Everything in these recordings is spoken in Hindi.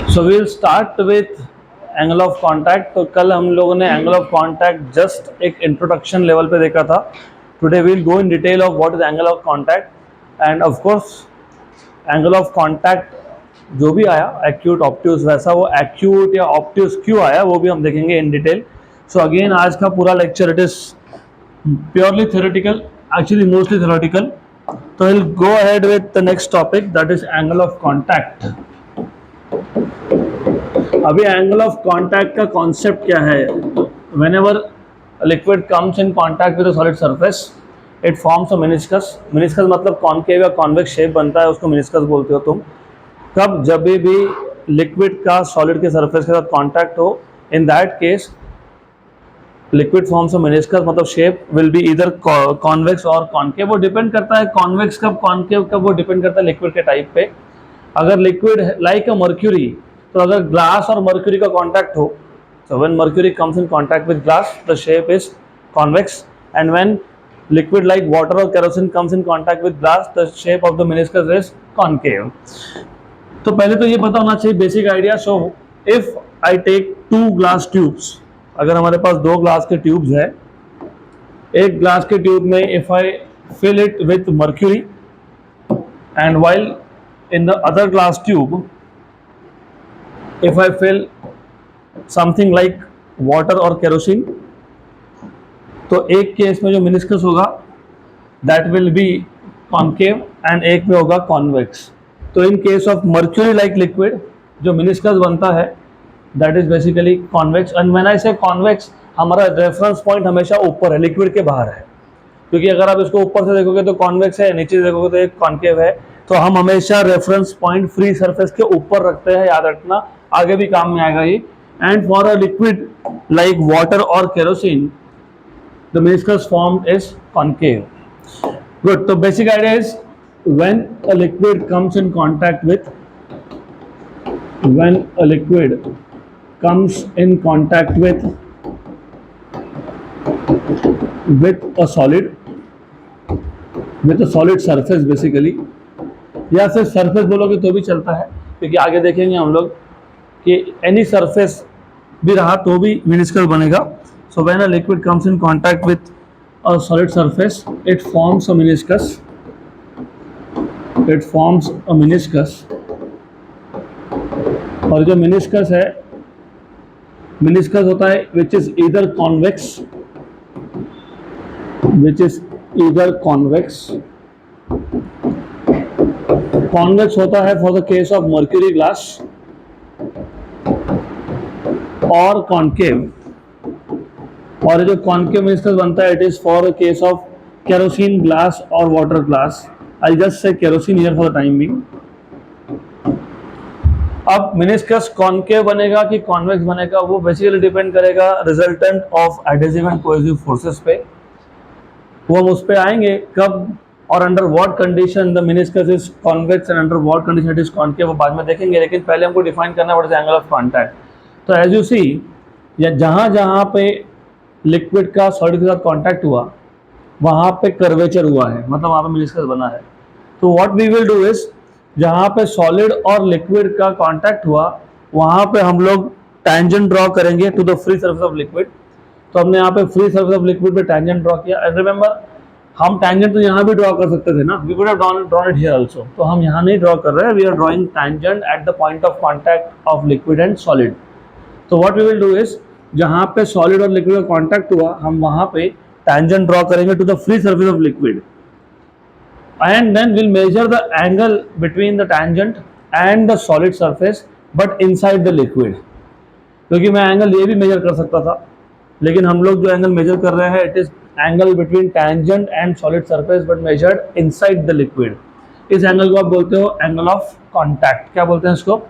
So we'll start with angle of contact. तो कल हम लोगों ने एंगल ऑफ कांटेक्ट जस्ट एक इंट्रोडक्शन लेवल पे देखा था। Today we'll go in detail of what is angle of contact and of course angle of contact जो भी आया एक्यूट ऑब्ट्यूज, वैसा वो एक्यूट या ऑब्ट्यूज क्यों आया वो भी हम देखेंगे इन डिटेल। सो अगेन आज का पूरा lecture it is purely theoretical, actually mostly theoretical. तो will go ahead with the next topic that is angle of contact. अभी एंगल ऑफ कांटेक्ट का कॉन्सेप्ट क्या है? Whenever liquid comes in contact with a solid surface it forms a meniscus. Meniscus मतलब कॉनकेव या कॉन्वेक्स शेप बनता है, उसको मेनिस्कस बोलते हो तुम। कब? जब भी लिक्विड का सॉलिड के सरफेस के साथ कांटेक्ट हो, in that case liquid forms a meniscus, मतलब शेप विल बी इधर कॉन्वेक्स और कॉनकेव। वो डिपेंड करता है कॉन्वेक्स कब कॉनकेव कब, वो डिपेंड करता है लिक्विड के टाइप पे। अगर लिक्विड लाइक अ मर्क्यूरी, तो अगर ग्लास और मर्क्यूरी का कांटेक्ट हो, so when mercury comes in contact with glass the shape is convex, and when liquid like water or kerosene comes in contact with glass the shape of the meniscus is concave। तो पहले तो ये पता होना चाहिए basic idea. So if I take two glass tubes, अगर हमारे पास दो ग्लास के ट्यूब्स है, एक ग्लास के ट्यूब में if I fill it with mercury and while in the other glass tube if I fill something like water or kerosene, तो एक केस में जो मेनिस्कस होगा that will be concave and एक में होगा convex। तो in case of mercury like liquid जो मेनिस्कस बनता है that is basically convex, and when I say convex हमारा रेफरेंस पॉइंट हमेशा ऊपर है, लिक्विड के बाहर है। क्योंकि अगर आप इसको ऊपर से देखोगे तो कॉन्वेक्स है, नीचे से देखोगे तो एक कॉनकेव है। तो हम हमेशा रेफरेंस पॉइंट फ्री सरफेस के ऊपर रखते हैं, याद रखना, आगे भी काम में आएगा ये। And for a liquid like water और kerosene the meniscus formed is concave. Good. तो basic idea is when a liquid comes in contact with when a liquid comes in contact with a solid surface basically, या सिर्फ सरफेस बोलोगे तो भी चलता है, क्योंकि आगे देखेंगे हम लोग कि एनी सरफेस भी रहा तो भी मेनिस्कस बनेगा। So when a liquid comes in contact with a solid surface it forms a meniscus, और जो मेनिस्कस है, मेनिस्कस होता है which is either convex convex होता है for the case of mercury glass और कॉनकेव, और जो कॉनकेव मेनिस्कस बनता है it is for the case of kerosene glass और water glass. I just say kerosene here for the time being. अब मेनिस्कस कॉनकेव बनेगा कि कॉन्वेक्स बनेगा वो बेसिकली डिपेंड करेगा resultant of adhesive and cohesive forces पे। वो हम उस पे आएंगे कब और under what condition the meniscus is convex and under what condition it is concave, वो बाद में देखेंगे। लेकिन पहले हमको डिफाइन करना पड़ेगा एंगल ऑफ कांटेक्ट। तो एज यू सी, या जहाँ जहाँ पे लिक्विड का सॉलिड के साथ कॉन्टैक्ट हुआ वहाँ पे कर्वेचर हुआ है, मतलब वहाँ पे मेनिस्कस बना है। तो what we will do is, जहाँ पे सॉलिड और लिक्विड का कांटेक्ट हुआ वहाँ पे हम लोग टैंजेंट ड्रॉ करेंगे to the free surface of liquid. तो हमने यहाँ पे फ्री सरफेस ऑफ लिक्विड पे टैंजेंट ड्रॉ किया। एंड रिमेंबर, हम टैंजेंट तो यहाँ भी ड्रॉ कर सकते थे ना, we could have drawn it here also. तो हम यहाँ नहीं ड्रॉ कर रहे हैं, we are drawing tangent at the point of contact of liquid and solid. तो what we will do is, जहाँ पे सॉलिड और लिक्विड का कांटेक्ट हुआ हम वहाँ पे टैंजेंट ड्रॉ करेंगे to the free surface of liquid, and then we'll measure the angle between the tangent and the solid surface but inside the liquid। क्योंकि मैं एंगल ये भी मेजर कर सकता था, लेकिन हम लोग जो एंगल मेजर कर रहे हैं it is angle between tangent and solid surface but measured inside the liquid. इस एंगल को आप बोलते हो एंगल ऑफ कांटेक्ट। क्या बोलते हैं इसको?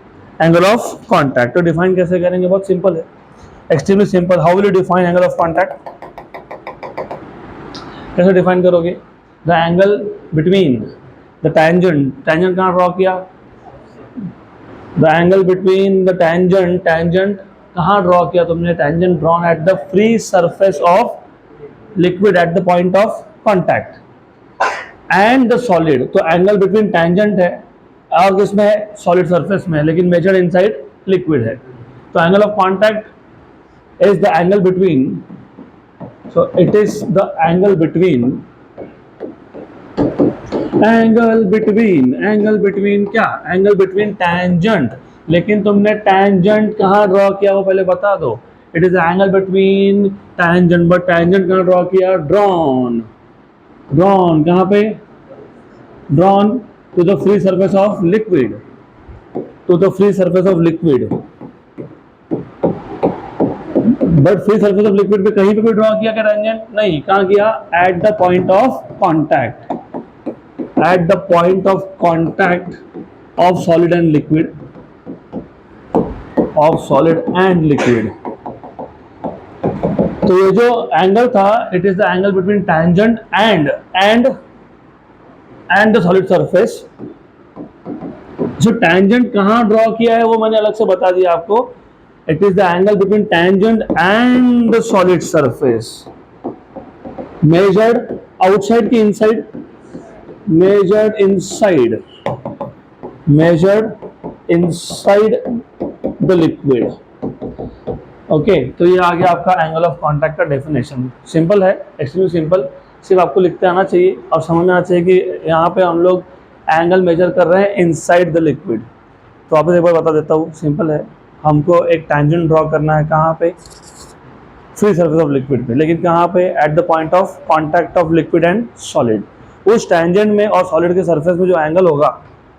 Angle of contact. तो डिफाइन कैसे करेंगे? बहुत सिंपल है, extremely simple. How will you define angle of contact? कैसे डिफाइन करोगे? The angle between the tangent कहाँ ड्रॉ किया? The angle between the tangent कहाँ ड्रॉ किया तुमने? Tangent drawn at the free surface of liquid at the point of contact and the solid. तो एंगल बिटवीन टैंजेंट है और किसमें है, सॉलिड सरफेस में, लेकिन मेजर्ड इनसाइड लिक्विड है। तो angle of contact is the angle between, so it is the angle between, angle between क्या, एंगल बिटवीन टैंजेंट। लेकिन तुमने टैंजेंट कहाँ ड्रॉ किया वो पहले बता दो। It is angle between tangent, but tangent कहाँ ड्रॉ किया, ड्रॉन, ड्रॉन कहाँ पे, drawn to the free surface of liquid, to the free surface of liquid. But free surface of liquid पे कहीं पे भी ड्रॉ किया क्या टैंजेंट, नहीं, कहाँ किया, eight the point of contact, at the point of contact of solid and liquid, of solid and liquid। तो ये जो एंगल था, it is the angle between tangent and the solid surface. जो टैंजेंट कहाँ ड्रॉ किया है वो मैंने अलग से बता दिया आपको। It is the angle between tangent and the solid surface, measured outside की inside, measured inside the liquid। Okay, तो ये आ गया आपका एंगल ऑफ कांटेक्ट का डेफिनेशन। सिंपल है, एक्सट्रीमली सिंपल, सिर्फ आपको लिखते आना चाहिए और समझ में आना चाहिए कि यहाँ पे हम लोग एंगल मेजर कर रहे हैं इनसाइड द लिक्विड। तो आपको एक बार बता देता हूँ, सिंपल है, हमको एक टैंजेंट ड्रॉ करना है कहाँ पे, फ्री सरफेस ऑफ लिक्विड पे, लेकिन कहाँ पे, eight the point of contact of liquid and solid. उस टैंजेंट में और सॉलिड के सरफेस में जो एंगल होगा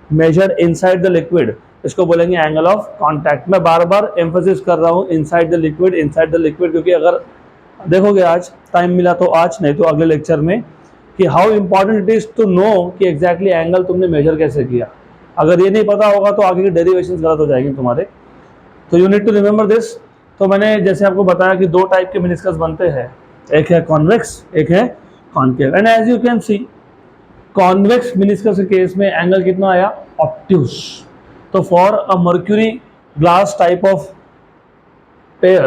मेजर्ड इनसाइड द लिक्विड, इसको बोलेंगे एंगल ऑफ कांटेक्ट। मैं बार बार एम्फेसिस कर रहा हूँ इनसाइड द लिक्विड, क्योंकि अगर देखोगे आज टाइम मिला तो आज, नहीं तो अगले लेक्चर में, कि how important it is to know कि एग्जैक्टली एंगल तुमने मेजर कैसे किया। अगर ये नहीं पता होगा तो आगे की डेरिवेशन गलत हो जाएगी तुम्हारे। तो you need to remember this. तो मैंने जैसे आपको बताया कि दो टाइप के मेनिस्कस बनते हैं, एक है कॉन्वेक्स, एक है concave. And as you can see, convex meniscus के केस में एंगल कितना आया, ऑब्ट्यूस। तो for a mercury glass type of pair,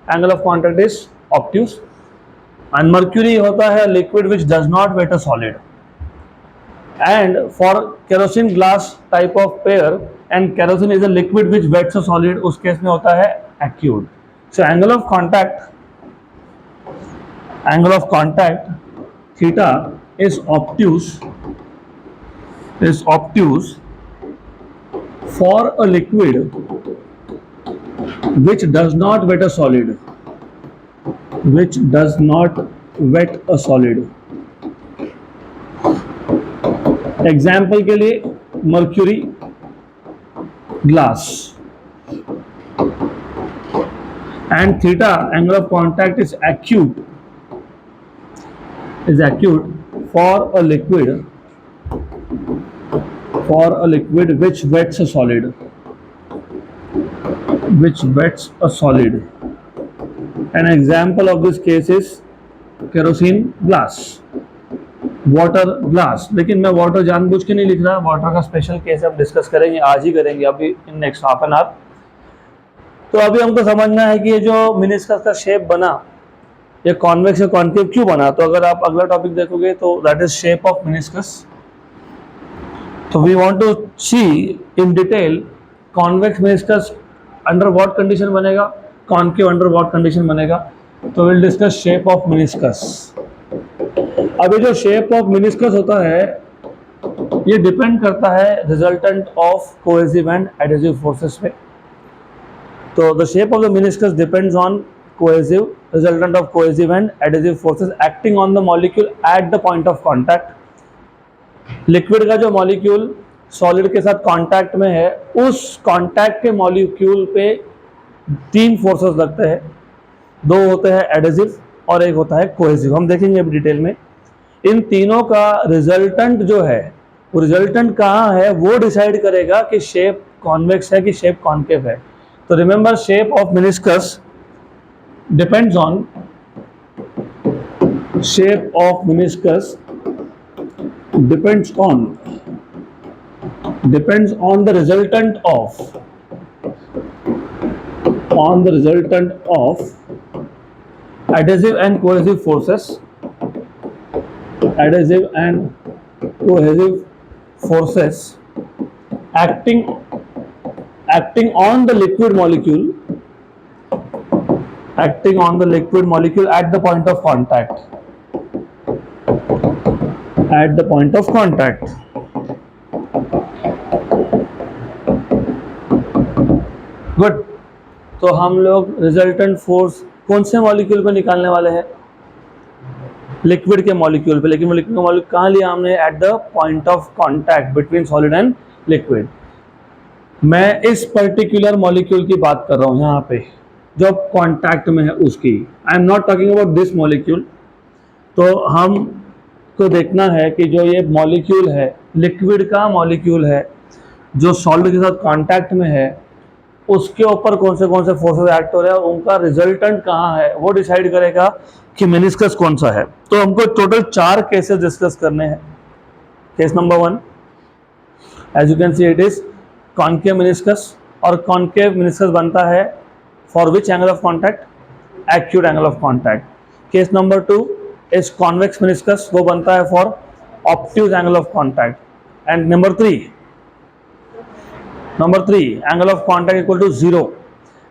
angle of contact is obtuse. And mercury होता है liquid which does not wet a solid. And for kerosene glass type of pair, and kerosene is a liquid which wets a solid, उस केस में होता है acute. So angle of contact theta is obtuse for a liquid which does not wet a solid, example के लिए mercury glass, and theta angle of contact is acute for a liquid which wets a solid, an example of this case is kerosene glass, water glass। लेकिन मैं वाटर जानबूझ के नहीं लिख रहा, वाटर का स्पेशल केस हम डिस्कस करेंगे, आज ही करेंगे, अभी in next half an hour. तो अभी हमको समझना है कि ये जो मेनिस्कस का शेप बना, ये कॉन्वेक्स या कॉन्केव क्यों बना। तो अगर आप अगला टॉपिक देखोगे तो that is shape of meniscus. तो we want to see in detail convex meniscus under what condition बनेगा, कॉन्केव अंडर व्हाट कंडीशन बनेगा। तो will discuss shape of meniscus. अब ये जो शेप ऑफ मेनिस्कस होता है, ये डिपेंड करता है resultant of cohesive and adhesive forces पे। तो the shape of the meniscus depends on resultant of cohesive and adhesive forces acting on the molecule at the point of contact। Liquid का जो मॉलिक्यूल सॉलिड के साथ कांटेक्ट में है, उस कांटेक्ट के मॉलिक्यूल पे तीन फोर्सेस लगते हैं, दो होते हैं एडहेसिव और एक होता है कोहेसिव। हम देखेंगे अभी डिटेल में। इन तीनों का रिजल्टेंट जो है, वो रिजल्टेंट कहाँ है वो डिसाइड करेगा कि शेप कॉन्वेक्स है कि शेप कॉन्केव है। तो remember, shape of meniscus depends on the resultant of adhesive and cohesive forces acting on the liquid molecule, acting on the liquid molecule at the point of contact, at the point of contact. Good. तो हम लोग रिजल्टेंट फोर्स कौन से मॉलिक्यूल पे निकालने वाले हैं? लिक्विड के मॉलिक्यूल पे। लेकिन वो लिक्विड का मॉलिक्यूल कहाँ लिया हमने? Eight the point of contact between solid and liquid. मैं इस पर्टिकुलर मॉलिक्यूल की बात कर रहा हूँ यहाँ पे, जो कॉन्टैक्ट में है उसकी। I am not talking about this molecule. तो हम को देखना है कि जो ये मॉलिक्यूल है, लिक्विड का मॉलिक्यूल है, जो सॉलिड के साथ कॉन्टैक्ट में है, उसके ऊपर कौन से फोर्सेस एक्ट हो रहे हैं, उनका रिजल्टेंट कहाँ है, वो डिसाइड करेगा कि मेनिस्कस कौन सा है। तो हमको टोटल 4 केसेस डिस्कस करने हैं। Case number 1, as you can see it is concave meniscus, और कॉन्केव मेनिस्कस बनता है for which angle of contact? Acute angle of contact. Case number 2 is convex meniscus, वो बनता है for obtuse angle of contact. And number 3 angle of contact equal to 0,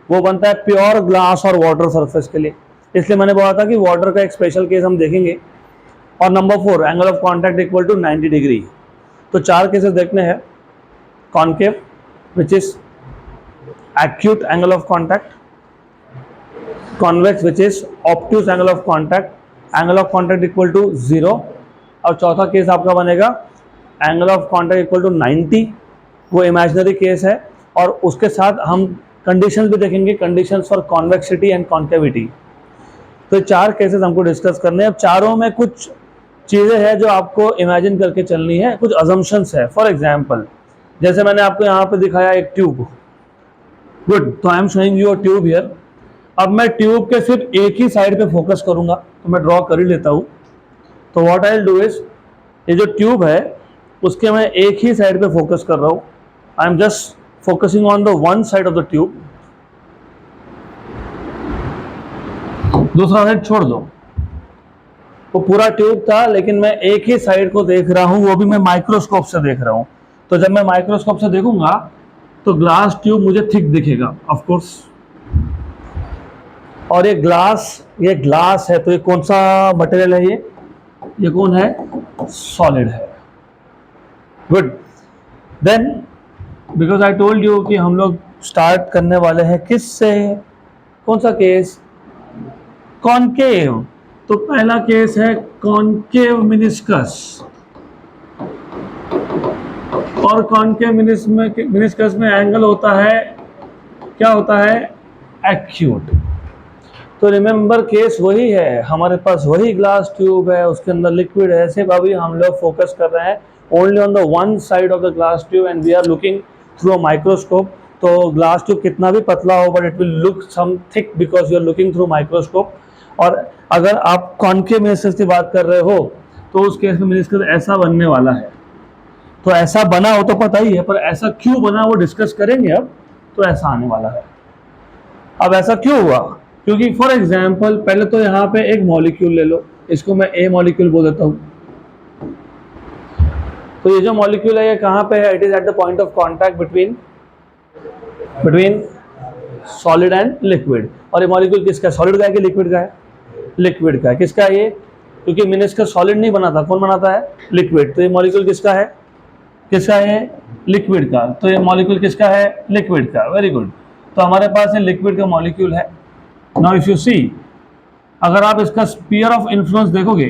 वो बनता है प्योर ग्लास और वाटर सरफेस के लिए। इसलिए मैंने बोला था कि वाटर का एक स्पेशल केस हम देखेंगे। और number 4 angle of contact equal to 90 degree. तो 4 केसेस देखने हैं। Concave which is acute angle of contact, convex which is obtuse angle of contact, angle of contact equal to 0, और चौथा केस आपका बनेगा angle of contact equal to 90, वो इमेजिनरी केस है। और उसके साथ हम कंडीशंस भी देखेंगे, conditions for convexity and concavity. तो 4 केसेस हमको डिस्कस करने हैं। अब चारों में कुछ चीज़ें हैं जो आपको इमेजिन करके चलनी है, कुछ अजम्पशंस है। फॉर एग्जांपल, जैसे मैंने आपको यहाँ पे दिखाया एक ट्यूब। गुड, तो I am showing you a tube here. अब मैं ट्यूब के सिर्फ एक ही साइड पे फोकस करूंगा, तो मैं ड्रॉ कर ही लेता हूँ। तो what I will do is, ये जो ट्यूब है उसके मैं एक ही साइड पे फोकस कर रहा हूँ। I am just focusing on the one side of the tube, दूसरा साइड छोड़ दो। वो पूरा ट्यूब था, लेकिन मैं एक ही साइड को देख रहा हूँ, वो भी मैं माइक्रोस्कोप से देख रहा हूँ। तो जब मैं माइक्रोस्कोप से देखूंगा तो ग्लास ट्यूब मुझे थिक दिखेगा, ऑफ कोर्स। और ये ग्लास है, तो ये कौन सा मटेरियल है? ये कौन है? सॉलिड है। Good. Then because I told you कि हम लोग स्टार्ट करने वाले हैं किस से? कौन सा केस? कॉन्केव। तो पहला केस है कॉन्केव मेनिस्कस, और कॉन्केव मेनिस्कस में एंगल होता है, क्या होता है? एक्यूट। तो रिमेंबर केस वही है, हमारे पास वही ग्लास ट्यूब है, उसके अंदर लिक्विड है। सिर्फ अभी हम लोग फोकस कर रहे हैं only on the one side of the glass tube and we are looking through a microscope. तो ग्लास ट्यूब कितना भी पतला हो, but it will look some thick because you are looking through microscope. और अगर आप कॉन्केव मेनिस्कस की बात कर रहे हो तो उस केस में मेनिस्कस ऐसा बनने वाला है। तो ऐसा बना हो तो पता ही है, पर ऐसा क्यों बना वो डिस्कस करेंगे अब। तो ऐसा आने वाला है। अब ऐसा क्यों हुआ? क्योंकि फॉर एग्जाम्पल पहले तो यहाँ पे एक मॉलिक्यूल ले लो, इसको मैं ए मॉलिक्यूल बोल देता हूँ। तो ये जो मॉलिक्यूल है ये कहाँ पे है? It is eight the point of contact between solid and liquid. और ये मॉलिक्यूल किसका है? सॉलिड का है कि लिक्विड का है? लिक्विड का है। किसका है ये? क्योंकि मेनिस्कस सॉलिड नहीं बना था, कौन बनाता है? लिक्विड। तो ये मॉलिक्यूल किसका है? किसका है? लिक्विड का। तो ये मॉलिक्यूल किसका है? लिक्विड का। Very good. तो हमारे पास ये लिक्विड का मॉलिक्यूल है। नाउ इफ यू सी, अगर आप इसका स्फीयर ऑफ इन्फ्लुएंस देखोगे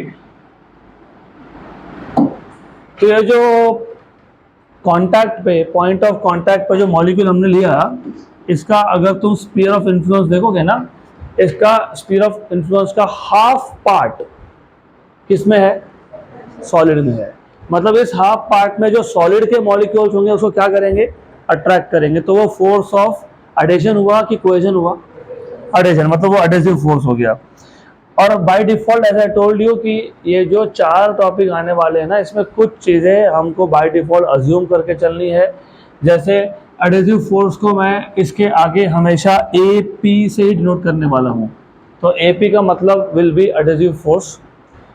तो ये जो कांटेक्ट पे, पॉइंट ऑफ कांटेक्ट पे जो मॉलिक्यूल हमने लिया, इसका अगर तुम स्फीयर ऑफ इन्फ्लुएंस देखोगे ना, इसका स्फीयर ऑफ इन्फ्लुएंस का हाफ पार्ट किसमें है? सॉलिड में है। मतलब इस हाफ पार्ट में जो सॉलिड के मॉलिक्यूल्स होंगे उसको क्या करेंगे? अट्रैक्ट करेंगे। तो वो फोर्स ऑफ एडेशन हुआ कि कोहेजन हुआ? एडेशन, मतलब वो एडेसिव फोर्स हो गया। और by default as I told you कि ये जो 4 टॉपिक आने वाले हैं ना, इसमें कुछ चीज़ें हमको बाय डिफॉल्ट अज्यूम करके चलनी है। जैसे एडेसिव फोर्स को मैं इसके आगे हमेशा ए पी से ही डिनोट करने वाला हूँ। तो ए पी का मतलब विल बी एडेसिव फोर्स।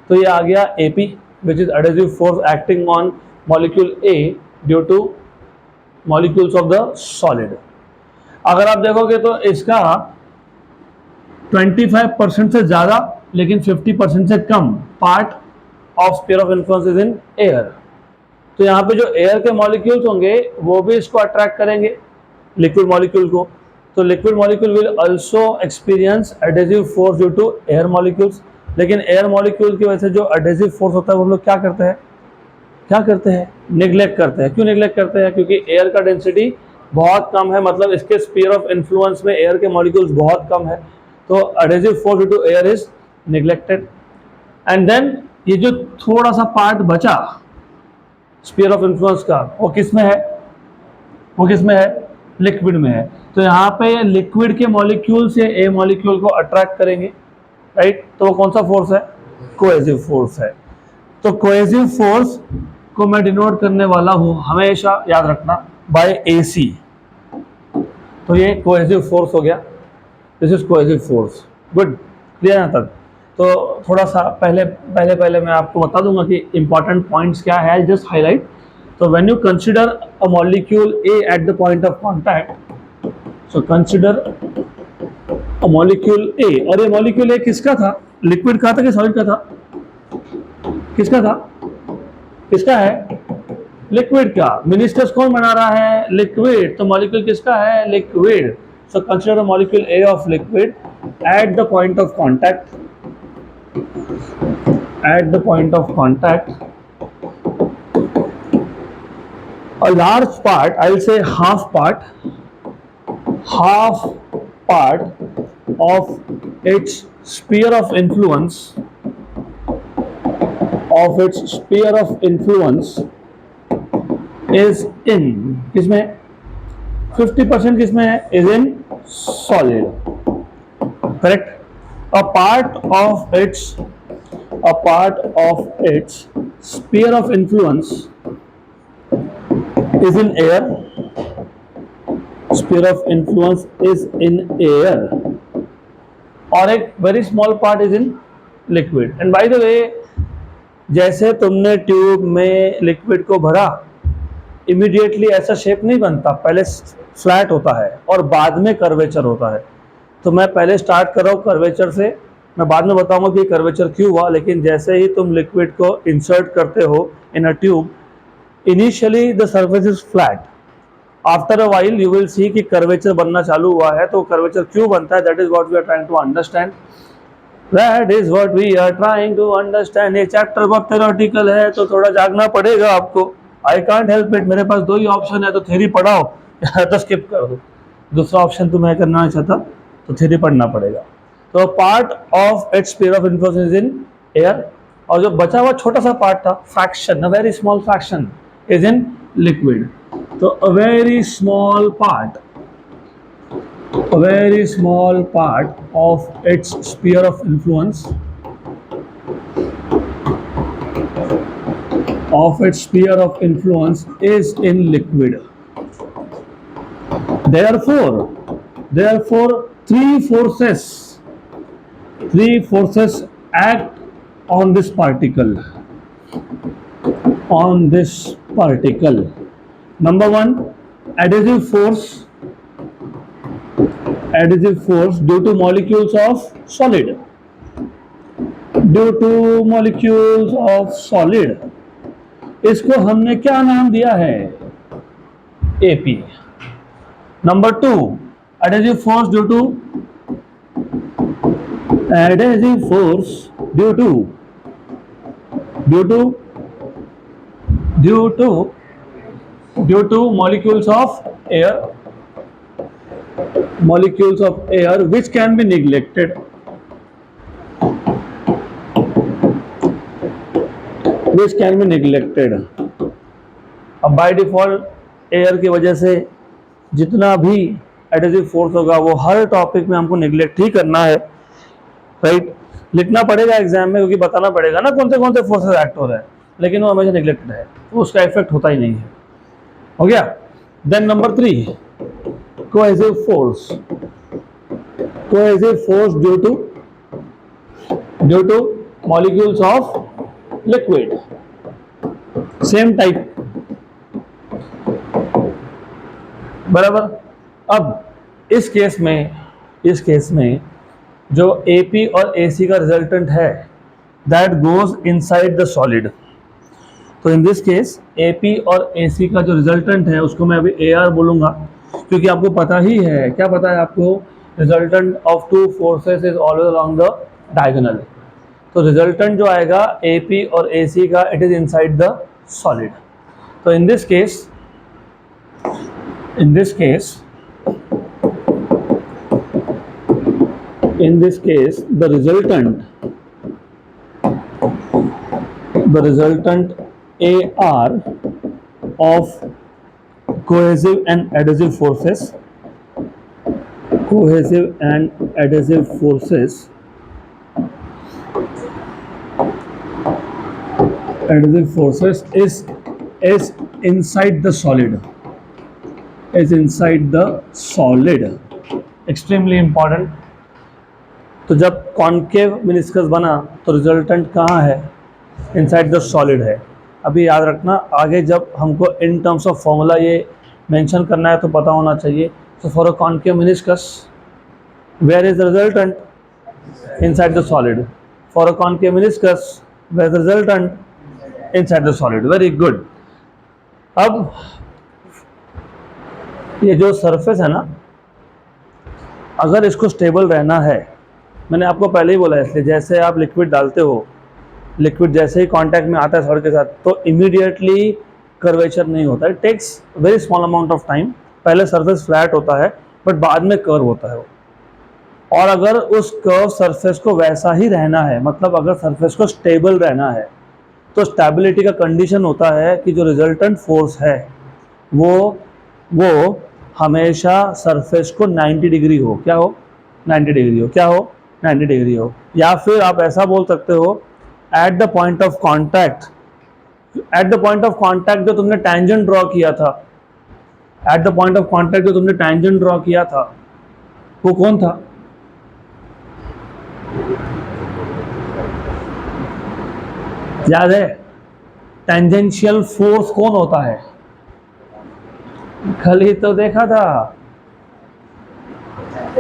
तो ये आ गया A P which is adhesive force acting on molecule A due to molecules of the solid. अगर आप देखोगे तो इसका 25% से ज़्यादा लेकिन 50% से कम part of sphere of influence is in air. तो यहाँ पे जो एयर के मॉलिक्यूल्स होंगे वो भी इसको अट्रैक्ट करेंगे लिक्विड मॉलिक्यूल को। तो liquid molecule will also experience adhesive force due to air molecules. लेकिन एयर मॉलिक्यूल की वजह से जो एडेसिव फोर्स होता है वो हम लोग क्या करते हैं निगलेक्ट करते हैं। क्यों निगलेक्ट करते हैं? क्योंकि एयर का डेंसिटी बहुत कम है, मतलब इसके स्फीयर ऑफ इन्फ्लुएंस में एयर के मॉलिक्यूल्स बहुत कम है, तो adhesive force due to air is neglected. And then ये जो थोड़ा सा पार्ट बचा स्फीयर ऑफ इन्फ्लुएंस का वो किस में है? लिक्विड में है। तो यहाँ पे लिक्विड के मॉलिक्यूल से ए मॉलिक्यूल को अट्रैक्ट करेंगे, राइट? तो वो कौन सा फोर्स है? कोहेसिव फोर्स है। तो कोहेसिव फोर्स को मैं डिनोट करने वाला हूं, हमेशा याद रखना, बाय AC। तो ये कोहेसिव फोर्स हो गया, this is cohesive force. Good, clear यहाँ तक? तो थोड़ा सा पहले मैं आपको बता दूंगा कि इंपॉर्टेंट पॉइंट्स क्या है, जस्ट हाईलाइट। तो when you consider a molecule A eight the point of contact, so consider a molecule A, और ये मॉलिक्यूल A किसका था? लिक्विड का था कि सॉलिड का था? किसका है? लिक्विड का। मिनिस्कस कौन बना रहा है? लिक्विड। तो मॉलिक्यूल किसका है? Liquid. So consider a molecule A of liquid at the point of contact, a large part, I'll say half part of its sphere of influence is in किसमें? 50% किसमें है? is in solid, correct? a part of its sphere of influence is in air, और एक very small part is in liquid. And bye the वे, जैसे तुमने ट्यूब में लिक्विड को भरा, इमीडिएटली ऐसा शेप नहीं बनता, पहले फ्लैट होता है और बाद में कर्वेचर होता है। तो मैं पहले स्टार्ट कर रहा हूँ कर्वेचर से, मैं बाद में बताऊंगा कि कर्वेचर क्यों हुआ। लेकिन जैसे ही तुम लिक्विड को इंसर्ट करते हो in a tube, initially the surface is flat, after a while you will see कि कर्वेचर बनना चालू हुआ है। तो कर्वेचर क्यों बनता है? That is what we are trying to understand. ये चैप्टर बहुत थ्योरेटिकल है तो थोड़ा जागना पड़ेगा आपको। आई कांट हेल्प इट, मेरे पास दो ही ऑप्शन है, तो थ्योरी पढ़ाओ या तो स्किप कर दो। दूसरा ऑप्शन तो मैं करना नहीं चाहता, तो थ्योरी पढ़ना पड़ेगा। तो part of it's sphere of influence is in air, और जो बचा हुआ छोटा सा पार्ट था, fraction, a very small fraction is in liquid. तो a very small part of its sphere of influence is in liquid. Therefore three forces act on this particle. Number one, adhesive force due to molecules of solid. इसको हमने क्या नाम दिया है? AP. Number two, adhesive force due to molecules of air which can be neglected. अब बाय डिफॉल्ट एयर की वजह से जितना भी एडहेसिव फोर्स होगा वो हर टॉपिक में हमको निगलेक्ट ही करना है, राइट? लिखना पड़ेगा एग्जाम में, क्योंकि बताना पड़ेगा ना कौन से फोर्सेस एक्ट हो रहे हैं, लेकिन वो हमेशा निगलेक्टेड है, तो उसका इफेक्ट होता ही नहीं है। हो गया? Then number 3, cohesive force due to molecules of liquid, same type. बराबर। अब इस केस में जो AP और AC का रिजल्टेंट है that goes inside the solid. तो इन दिस केस AP और AC का जो रिजल्टेंट है उसको मैं अभी AR बोलूँगा, क्योंकि आपको पता ही है, क्या पता है आपको, resultant of two forces is always along the diagonal. तो रिजल्टेंट जो आएगा AP और AC का, it is inside the solid. तो in this case the resultant AR of cohesive and adhesive forces is inside the solid, extremely important। तो जब कॉन्केव मेनिस्कस बना तो रिजल्टेंट कहाँ है, इनसाइड द सॉलिड है। अभी याद रखना, आगे जब हमको इन टर्म्स ऑफ फॉर्मूला ये मेंशन करना है तो पता होना चाहिए। So for a concave meniscus where is the resultant, inside the solid. For a concave meniscus where is the resultant, inside the solid. Very good. अब ये जो सरफेस है ना, अगर इसको स्टेबल रहना है, मैंने आपको पहले ही बोला है, इसलिए जैसे आप लिक्विड डालते हो, लिक्विड जैसे ही कांटेक्ट में आता है सॉलिड के साथ तो इमीडिएटली कर्वेचर नहीं होता है, it takes very small amount of time. पहले सरफेस फ्लैट होता है बट बाद में कर्व होता है वो। और अगर उस कर्व सरफेस को वैसा ही रहना है, मतलब अगर सरफेस को स्टेबल रहना है, तो स्टेबिलिटी का कंडीशन होता है कि जो रिजल्टेंट फोर्स है वो हमेशा सरफेस को 90 डिग्री हो। क्या हो? 90 डिग्री हो। क्या हो? 90 डिग्री हो। या फिर आप ऐसा बोल सकते हो, eight the point of contact जो तुमने टैंजेंट ड्रॉ किया था, वो कौन था? याद है? टेंजेंशियल फोर्स कौन होता है? कल ही तो देखा था।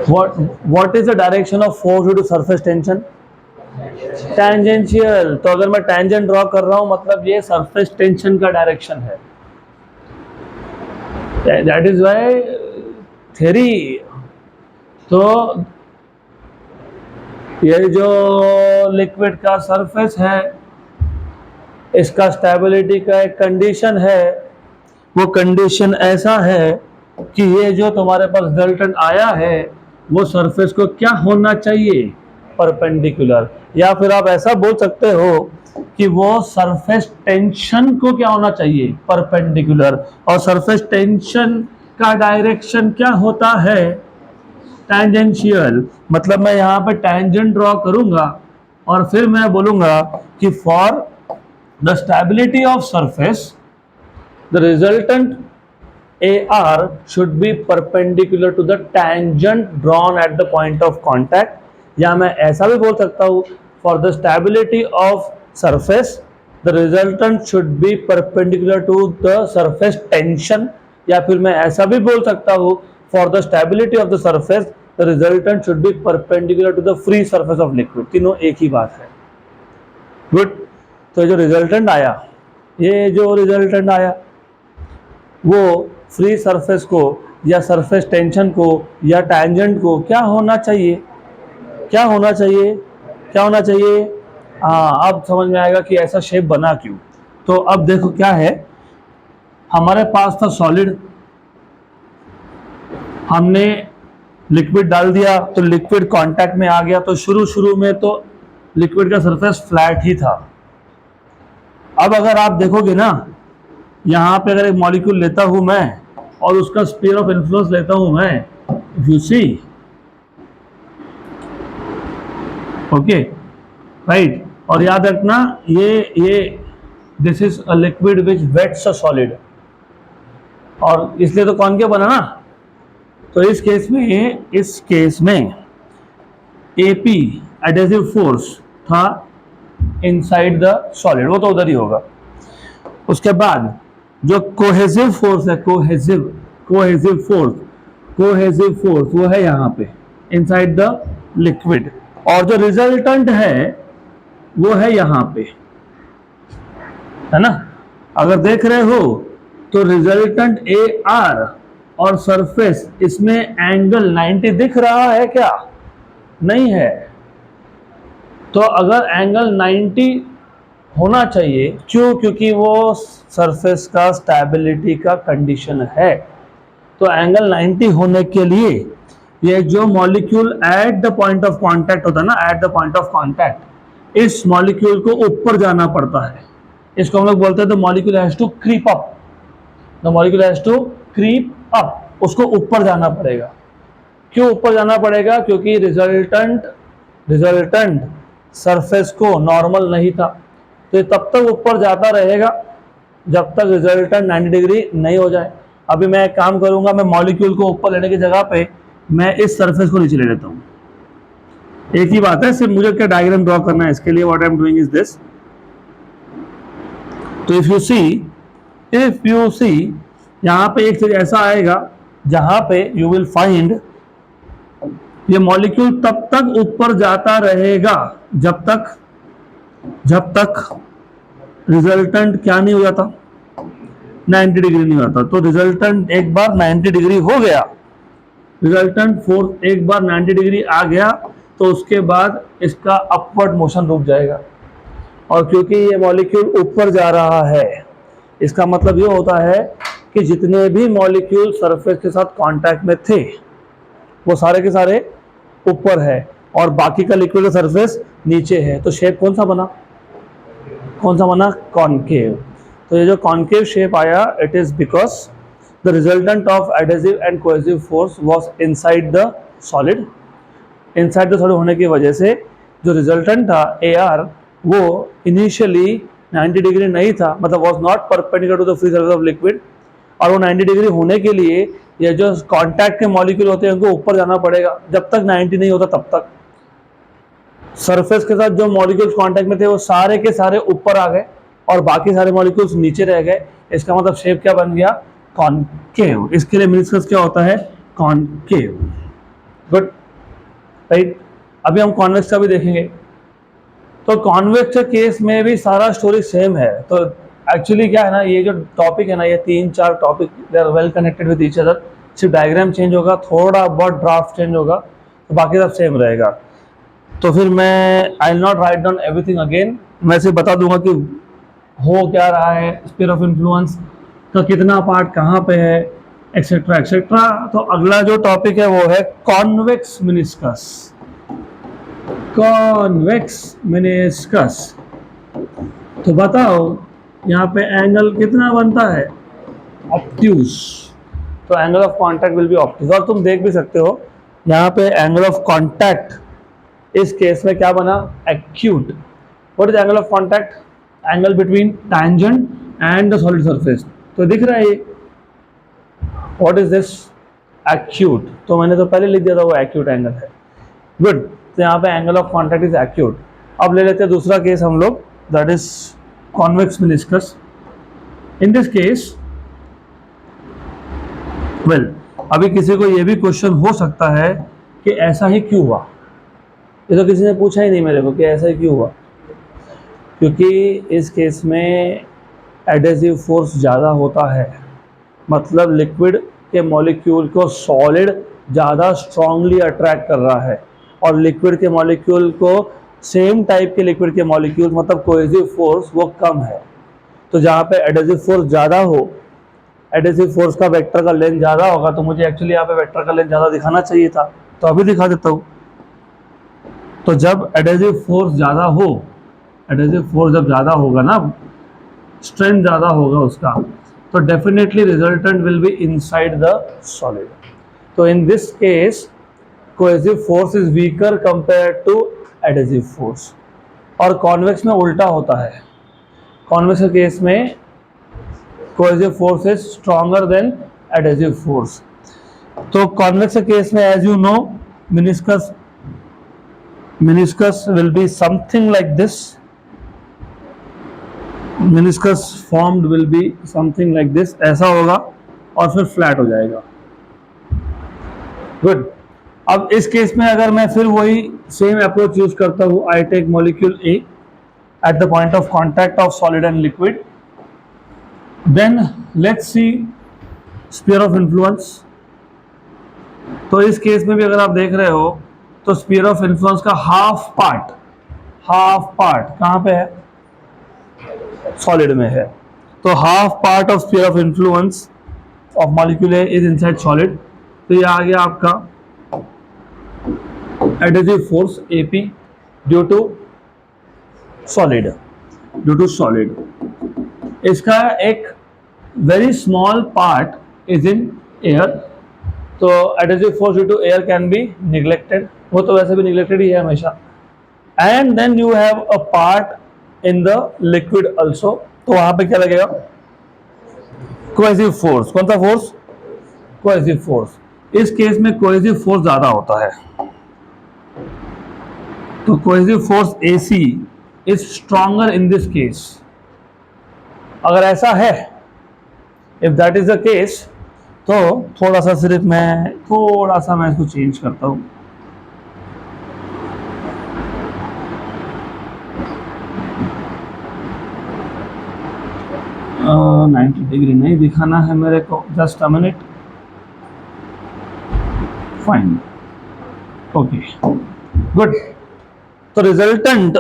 What is the direction of force due to surface tension? Tangential. तो अगर मैं टेंजेंट ड्रॉ कर रहा हूं मतलब ये सरफेस टेंशन का डायरेक्शन है। That is why theory. तो ये जो लिक्विड का सरफेस है, इसका स्टेबिलिटी का एक कंडीशन है। वो कंडीशन ऐसा है कि ये जो तुम्हारे पास रिजल्टेंट आया है वो सरफेस को क्या होना चाहिए? परपेंडिकुलर। या फिर आप ऐसा बोल सकते हो कि वो सरफेस टेंशन को क्या होना चाहिए? परपेंडिकुलर। और सरफेस टेंशन का डायरेक्शन क्या होता है? टैंजेंशियल। मतलब मैं यहाँ पे टैंजेंट ड्रॉ करूंगा और फिर मैं बोलूंगा कि for the stability of surface the resultant AR should be perpendicular to the tangent drawn at the point of contact। या मैं ऐसा भी बोल सकता हूँ, for the stability of surface the resultant should be perpendicular to the surface tension। या फिर मैं ऐसा भी बोल सकता हूँ, for the stability of the surface the resultant should be perpendicular to the free surface of liquid। तीनों एक ही बात है। गुड। तो जो रिजल्टेंट आया वो फ्री सरफेस को या सरफेस टेंशन को या टैंजेंट को क्या होना चाहिए? हाँ, अब समझ में आएगा कि ऐसा शेप बना क्यों। तो अब देखो क्या है, हमारे पास था सॉलिड, हमने लिक्विड डाल दिया तो लिक्विड कांटेक्ट में आ गया। तो शुरू में तो लिक्विड का सरफेस फ्लैट ही था। अब अगर आप देखोगे ना, यहाँ पे अगर एक मॉलिक्यूल लेता हूं मैं और उसका स्फीयर ऑफ इन्फ्लुएंस लेता हूं मैं, if you see, okay right. और याद रखना ये this is a liquid which wets a solid, और इसलिए तो कॉन्केव बना ना। तो इस केस में AP एडहेसिव फोर्स था इनसाइड द सॉलिड, वो तो उधर ही होगा। उसके बाद जो कोहेसिव फोर्स है, कोहेसिव फोर्स वो है यहाँ पे इनसाइड द लिक्विड, और जो रिजल्टेंट है वो है यहाँ पे, है ना। अगर देख रहे हो तो रिजल्टेंट AR और सरफेस, इसमें एंगल 90 दिख रहा है क्या? नहीं है। तो अगर एंगल 90 होना चाहिए, क्यों? क्योंकि वो सरफेस का स्टेबिलिटी का कंडीशन है। तो एंगल 90 होने के लिए ये जो molecule at the point of contact होता है ना, eight the point of contact, इस मॉलिक्यूल को ऊपर जाना पड़ता है। इसको हम लोग बोलते हैं the molecule has to creep up, the molecule has to creep up, उसको ऊपर जाना पड़ेगा। क्यों ऊपर जाना पड़ेगा? क्योंकि रिजल्टेंट सरफेस को नॉर्मल नहीं था, तो ये तब तक ऊपर जाता रहेगा जब तक रिजल्टेंट 90 डिग्री नहीं हो जाए। अभी मैं एक काम करूंगा, मैं मॉलिक्यूल को ऊपर लेने की जगह पे मैं इस सरफेस को नीचे ले लेता हूं। एक ही बात है, सिर्फ मुझे क्या डायग्राम ड्रॉ करना है इसके लिए। What I am doing is this, तो इफ यू सी यहाँ पे एक चीज ऐसा आएगा जहां पे यू विल फाइंड ये मॉलिक्यूल तब तक ऊपर जाता रहेगा जब तक रिजल्टेंट क्या नहीं हो जाता, 90 डिग्री नहीं होता। तो रिजल्टेंट एक बार 90 डिग्री हो गया, रिजल्टेंट फोर्स एक बार 90 डिग्री आ गया, तो उसके बाद इसका अपवर्ड मोशन रुक जाएगा। और क्योंकि ये मॉलिक्यूल ऊपर जा रहा है, इसका मतलब ये होता है कि जितने भी मॉलिक्यूल सरफेस के साथ कांटेक्ट में थे वो सारे के सारे ऊपर है और बाकी का लिक्विड का सरफेस नीचे है। तो शेप कौन सा बना? कॉनकेव। तो ये जो कॉनकेव शेप आया, it is because the resultant of adhesive and cohesive force was inside the solid. Inside the solid होने की वजह से जो रिजल्टेंट था AR, वो इनिशियली 90 डिग्री नहीं था, मतलब was not perpendicular to the free surface of liquid. और वो 90 डिग्री होने के लिए ये जो कांटेक्ट के मॉलिक्यूल होते हैं उनको ऊपर जाना पड़ेगा। जब तक 90 नहीं होता तब तक सरफेस के साथ जो मॉलिक्यूल्स कांटेक्ट में थे वो सारे के सारे ऊपर आ गए और बाकी सारे मॉलिक्यूल्स नीचे रह गए। इसका मतलब शेप क्या बन गया? कॉनकेव। इसके लिए मेनिस्कस क्या होता है? कॉनकेव। Good, right. अभी हम कॉन्वेक्स का भी देखेंगे। तो कॉन्वेक्स के केस में भी सारा स्टोरी सेम है। तो एक्चुअली क्या है ना, ये जो टॉपिक है ना, ये 3-4 topic they are well connected with each other. सिर्फ डायग्राम चेंज होगा, थोड़ा बहुत ड्राफ्ट चेंज होगा, तो बाकी सब सेम रहेगा। तो फिर मैं आई will not write down everything again, मैं सिर्फ बता दूंगा कि हो क्या रहा है, स्फीयर ऑफ इन्फ्लुएंस का कितना पार्ट कहाँ पे है, एक्सेट्रा एक्सेट्रा। तो अगला जो टॉपिक है वो है कॉन्वेक्स मेनिस्कस। कॉन्वेक्स मेनिस्कस, तो बताओ यहाँ पे एंगल कितना बनता है? ऑब्ट्यूज। तो angle of contact will be obtuse. और तुम देख भी सकते हो यहाँ पे एंगल ऑफ कांटेक्ट इस केस में क्या बना? Acute. What is angle of contact? Angle between tangent and the solid surface. तो दिख रहा है ये, व्हाट इज दिस? एक्यूट। तो मैंने तो पहले लिख दिया था वो एक्यूट एंगल है। गुड, तो यहाँ पे angle of contact is acute. अब ले लेते हैं दूसरा केस हम लोग, that is convex meniscus. In this case, well, अभी किसी को ये भी क्वेश्चन हो सकता है कि ऐसा ही क्यों हुआ। ये तो किसी ने पूछा ही नहीं मेरे को कि ऐसा ही क्यों हुआ। क्योंकि इस केस में एडेसिव फोर्स ज़्यादा होता है, मतलब लिक्विड के मॉलिक्यूल को सॉलिड ज़्यादा स्ट्रांगली अट्रैक्ट कर रहा है और लिक्विड के मॉलिक्यूल को सेम टाइप के लिक्विड के मॉलिक्यूल, मतलब कोहेसिव फोर्स वो कम है। तो जहाँ पे एडेसिव फोर्स ज़्यादा हो, एडेसिव फोर्स का वेक्टर का लेंथ ज़्यादा होगा, तो मुझे एक्चुअली यहाँ पे वेक्टर का लेंथ ज़्यादा दिखाना चाहिए था, तो अभी दिखा देता हूँ। तो जब एडेसिव फोर्स ज़्यादा हो, एडेसिव फोर्स जब ज़्यादा होगा ना, स्ट्रेंथ ज़्यादा होगा उसका, तो definitely resultant will be inside the solid. तो in this case cohesive force is weaker compared to adhesive force. और कॉन्वेक्स में उल्टा होता है। कॉन्वेक्स के केस में cohesive force is stronger than adhesive force. तो कॉन्वेक्स के केस में as you know meniscus will be something like this. Meniscus formed will be something like this, ऐसा होगा। और फिर फ्लैट हो जाएगा। गुड। अब इस केस में अगर मैं फिर वही सेम अप्रोच यूज करता हूँ, I take molecule A at the point of contact of solid and liquid, then let's see sphere of influence। तो इस केस में भी अगर आप देख रहे हो तो स्पीयर ऑफ इन्फ्लुएंस का हाफ पार्ट कहाँ पे है? सॉलिड में है। तो half part of sphere of influence of molecule A is inside solid. तो ये आ गया आपका adhesive force AP due to solid, इसका एक very small part is in air. तो adhesive force due to air can be neglected, वो तो वैसे भी निग्लेक्टेड ही है हमेशा। And then you have a part in the liquid also, तो वहां पे क्या लगेगा? Cohesive force. कौन सा फोर्स? Cohesive force. इस केस में कोहेसिव फोर्स ज्यादा होता है, तो cohesive force AC is stronger in this case. अगर ऐसा है, if that is the case, तो थोड़ा सा मैं इसको चेंज करता हूं। uh, 90 डिग्री नहीं दिखाना है मेरे को, just a minute. Fine, okay, good. तो resultant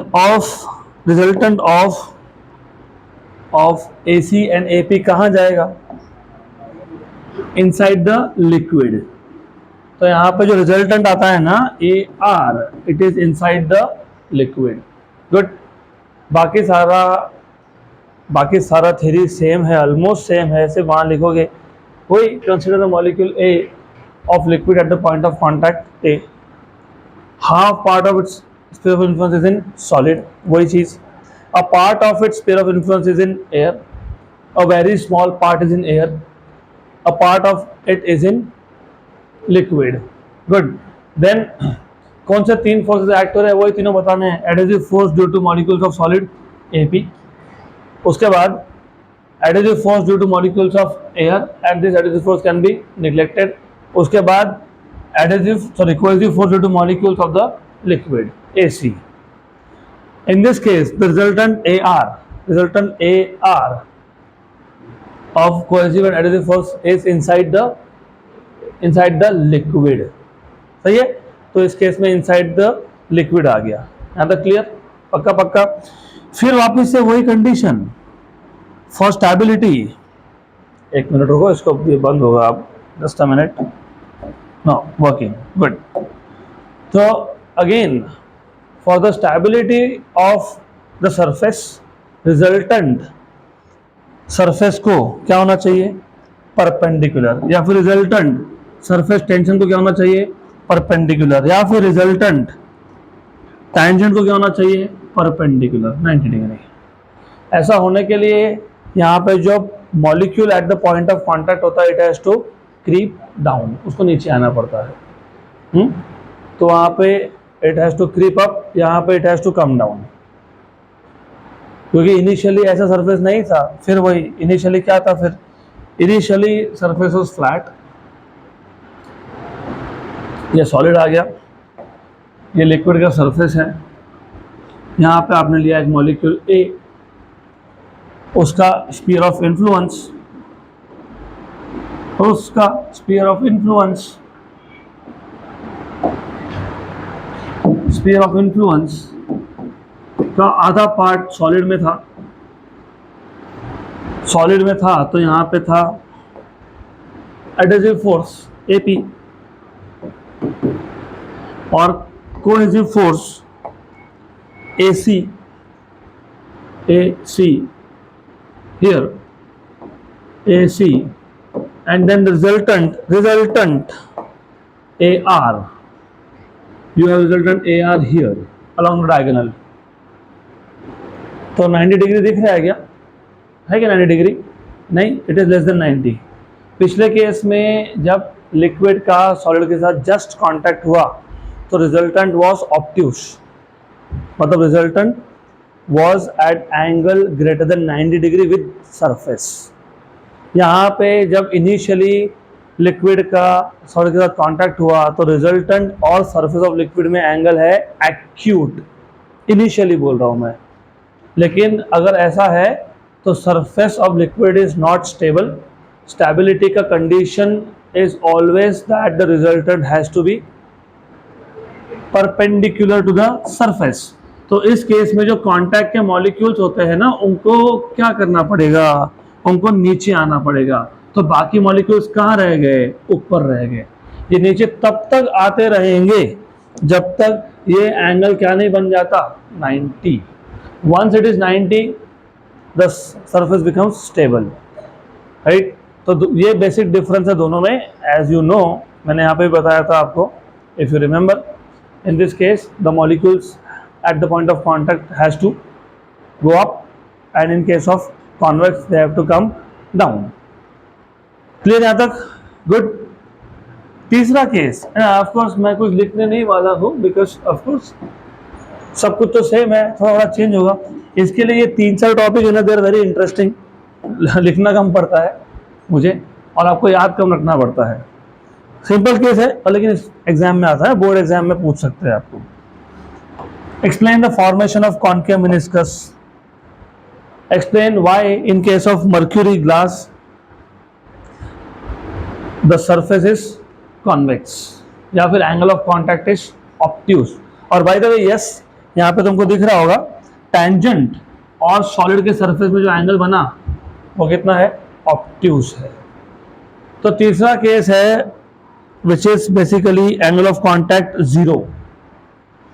of AC and AP कहाँ जाएगा? Inside the liquid. तो यहाँ पे जो रिजल्टेंट आता है ना AR, it is inside the liquid. Good. बाकी सारा थ्योरी सेम है, ऑलमोस्ट सेम है। सिर्फ वहाँ लिखोगे वही, consider the molecule A of liquid at the point of contact A, half part of its sphere of influence is in solid, वही चीज। A part of its sphere of influence is in air, a very small part is in air, a part of it is in liquid। Good। Then कौन से तीन फोर्सेस एक्ट हो रहे हैं वही तीनों बताने हैं। Adhesive force due to molecules of solid AP, उसके बाद adhesive force due to molecules of air and this adhesive force can be neglected. उसके बाद cohesive force due to molecules of the liquid AC। In this case, the resultant AR of cohesive and adhesive force is inside the liquid। सही है? तो इस केस में inside the liquid आ गया। यहाँ तक क्लियर? पक्का। फिर वापस से वही कंडीशन फॉर स्टेबिलिटी। एक मिनट रुको, इसको ये बंद होगा अब, just a minute. No working, good. तो again, for the stability of the surface, resultant surface को क्या होना चाहिए? परपेंडिकुलर। या फिर रिजल्टेंट सरफेस टेंशन को क्या होना चाहिए? परपेंडिकुलर। या फिर रिजल्टेंट टैंजेंट को क्या होना चाहिए? Perpendicular 90 degree. ऐसा होने के लिए यहाँ पे जो molecule at the point of contact होता है, it has to creep down, उसको नीचे आना पड़ता है। तो वहाँ पे it has to creep up, यहाँ पे it has to come down, क्योंकि इनिशियली ऐसा सरफेस नहीं था। फिर वही इनिशियली क्या था? फिर इनिशियली सरफेस वाज फ्लैट, ये सॉलिड आ गया, ये लिक्विड का सरफेस है। यहाँ पे आपने लिया एक मॉलिक्यूल A, उसका स्फीयर ऑफ इन्फ्लुएंस का आधा पार्ट सॉलिड में था, तो यहाँ पे था एडहेसिव फोर्स AP और cohesive force AC here, AC, and then resultant AR, you have resultant AR here along the diagonal। तो 90 डिग्री दिख रहा है क्या? है क्या 90 डिग्री? नहीं, इट इज लेस देन 90। पिछले केस में जब लिक्विड का सॉलिड के साथ जस्ट कांटेक्ट हुआ तो रिजल्टेंट वाज ऑब्ट्यूस, मतलब resultant was at angle greater than 90 degree with surface। यहाँ पे जब इनिशियली लिक्विड का सॉलिड के साथ कांटेक्ट हुआ तो रिजल्टेंट और सरफेस ऑफ लिक्विड में एंगल है एक्यूट, इनिशियली बोल रहा हूँ मैं। लेकिन अगर ऐसा है तो surface of liquid is not stable, stability का condition is always that the resultant has to be perpendicular to the surface. तो इस केस में जो कांटेक्ट के मॉलिक्यूल्स होते हैं ना, उनको क्या करना पड़ेगा, उनको नीचे आना पड़ेगा। तो बाकी मॉलिक्यूल्स कहाँ रह गए, ऊपर रह गए। ये नीचे तब तक आते रहेंगे जब तक ये एंगल क्या नहीं बन जाता, 90। Once it is 90 the surface becomes stable, right. तो ये बेसिक डिफरेंस है दोनों में, एज यू नो मैंने यहाँ पे बताया था आपको, if you remember. In this case, the molecules at the point of contact has to go up, and in case of convex, they have to come down. Clear यहाँ तक? Good. तीसरा केस, ऑफ कोर्स मैं कुछ लिखने नहीं वाला हूँ, बिकॉज ऑफ कोर्स सब कुछ तो सेम है, थोड़ा चेंज होगा। इसके लिए ये 3-4 टॉपिक है ना, देर वेरी इंटरेस्टिंग। लिखना कम पड़ता है मुझे और आपको याद कम रखना पड़ता है। सिंपल केस है और लेकिन एग्जाम में आता है, बोर्ड एग्जाम में पूछ सकते हैं आपको। Explain the formation of concave meniscus, explain why in case of mercury glass the surface is convex, या फिर angle of contact is obtuse. और बाय द वे यस, यहाँ पे तुमको दिख रहा होगा टेंजेंट और सॉलिड के सरफेस में जो एंगल बना वो कितना है, ऑब्ट्यूज है। तो तीसरा केस है which is basically angle of contact 0,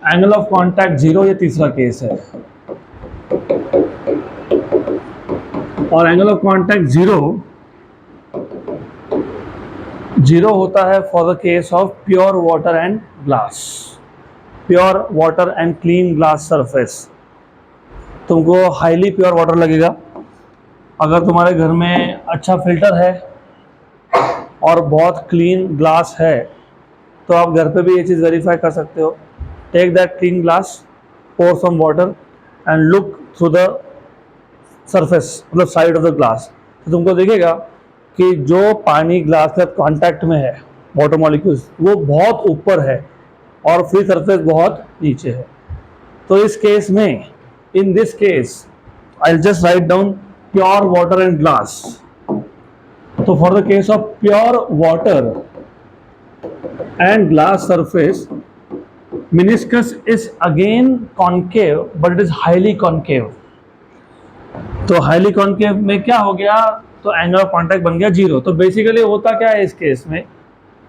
angle of contact 0, ये तीसरा केस है। और angle of contact 0 होता है for the case of pure water and glass, pure water and clean glass surface। तुमको highly pure water लगेगा अगर तुम्हारे घर में अच्छा फिल्टर है और बहुत क्लीन ग्लास है, तो आप घर पे भी ये चीज़ वेरीफाई कर सकते हो। Take that clean glass, pour some water and look through the surface, मतलब साइड ऑफ द ग्लास। तो तुमको दिखेगा कि जो पानी ग्लास के कांटेक्ट में है, वाटर मॉलिक्यूल्स, वो बहुत ऊपर है और फ्री सरफेस बहुत नीचे है। तो इस केस में, इन this case I will just write down pure water and glass. So for the case of pure water and glass surface, meniscus is again concave, but it is highly concave। तो highly concave में क्या हो गया, तो angle of contact बन गया 0। तो बेसिकली होता क्या है इस केस में,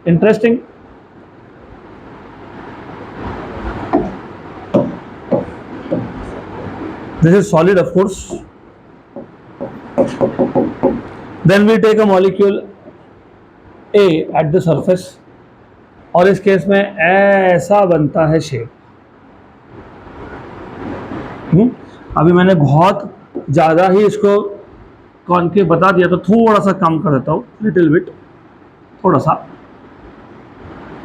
interesting. This is solid, of course। Then we take a molecule A at the surface, और इस केस में ऐसा बनता है शेप। अभी मैंने बहुत ज़्यादा ही इसको कॉन्केव बता दिया, तो थोड़ा सा कम कर देता हूँ, लिटिल बिट, थोड़ा सा,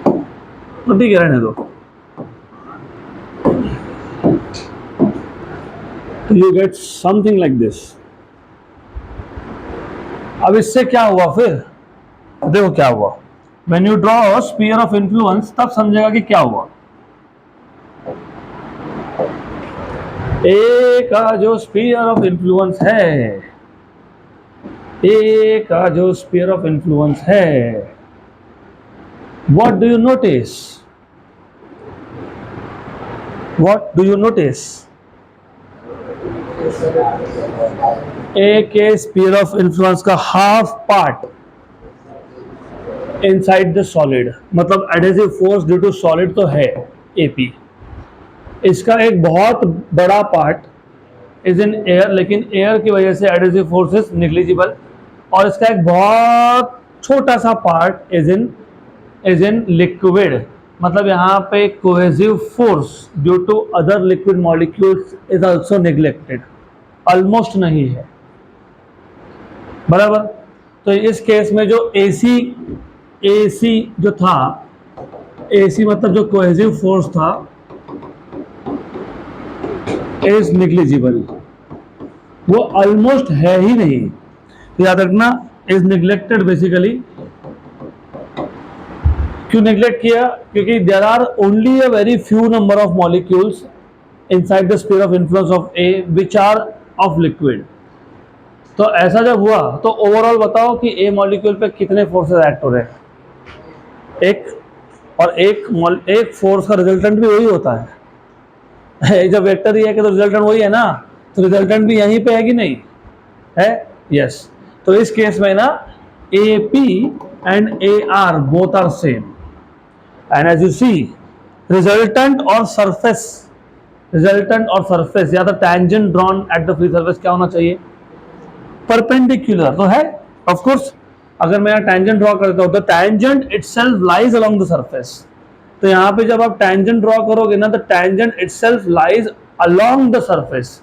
तो ठीक है, रहने दो। तो you get something like this. अब इससे क्या हुआ फिर, देखो क्या हुआ। When you draw sphere of influence, तब समझेगा कि क्या हुआ। ए का जो स्फीयर ऑफ इन्फ्लुएंस है, ए का जो स्फीयर ऑफ इन्फ्लुएंस है, what do you notice, what do you notice. A के स्फीयर ऑफ इन्फ्लुएंस का half part inside the solid, मतलब adhesive force due to solid तो है एपी। इसका एक बहुत बड़ा पार्ट इज इन एयर, लेकिन एयर की वजह से एडहेसिव फोर्स इज निग्लिजिबल। और इसका एक बहुत छोटा सा पार्ट इज इन लिक्विड, मतलब यहाँ पे cohesive force due to other liquid molecules is also neglected, almost नहीं है, बराबर। तो इस केस में जो एसी जो था, एसी मतलब जो कोहेसिव फोर्स था, इज निग्लिजिबल, वो ऑलमोस्ट है ही नहीं। याद रखना, इज निग्लेक्टेड बेसिकली। क्यों निग्लेक्ट किया? क्योंकि there are only a very few number of molecules inside the sphere of influence of A which are of liquid. तो ऐसा जब हुआ तो ओवरऑल बताओ कि ए मॉलिक्यूल पे कितने फोर्सेस एक्ट हो रहे हैं? एक, और एक फोर्स का रिजल्टेंट भी वही होता है। जब वेक्टर ही है कि तो रिजल्टेंट वही है ना, तो रिजल्टेंट भी यहीं पे है कि नहीं है? यस। तो इस केस में ना A P and A R both are same, and as you see resultant और सरफेस, रिजल्टेंट और सरफेस या the tangent drawn at the free surface क्या होना चाहिए? परपेंडिकुलर तो है ऑफ कोर्स। अगर मैं यहाँ टैंजेंट ड्रॉ करता हूँ तो tangent itself lies along the surface. तो यहाँ पे जब आप टैंजेंट ड्रॉ करोगे ना तो tangent itself lies along the surface.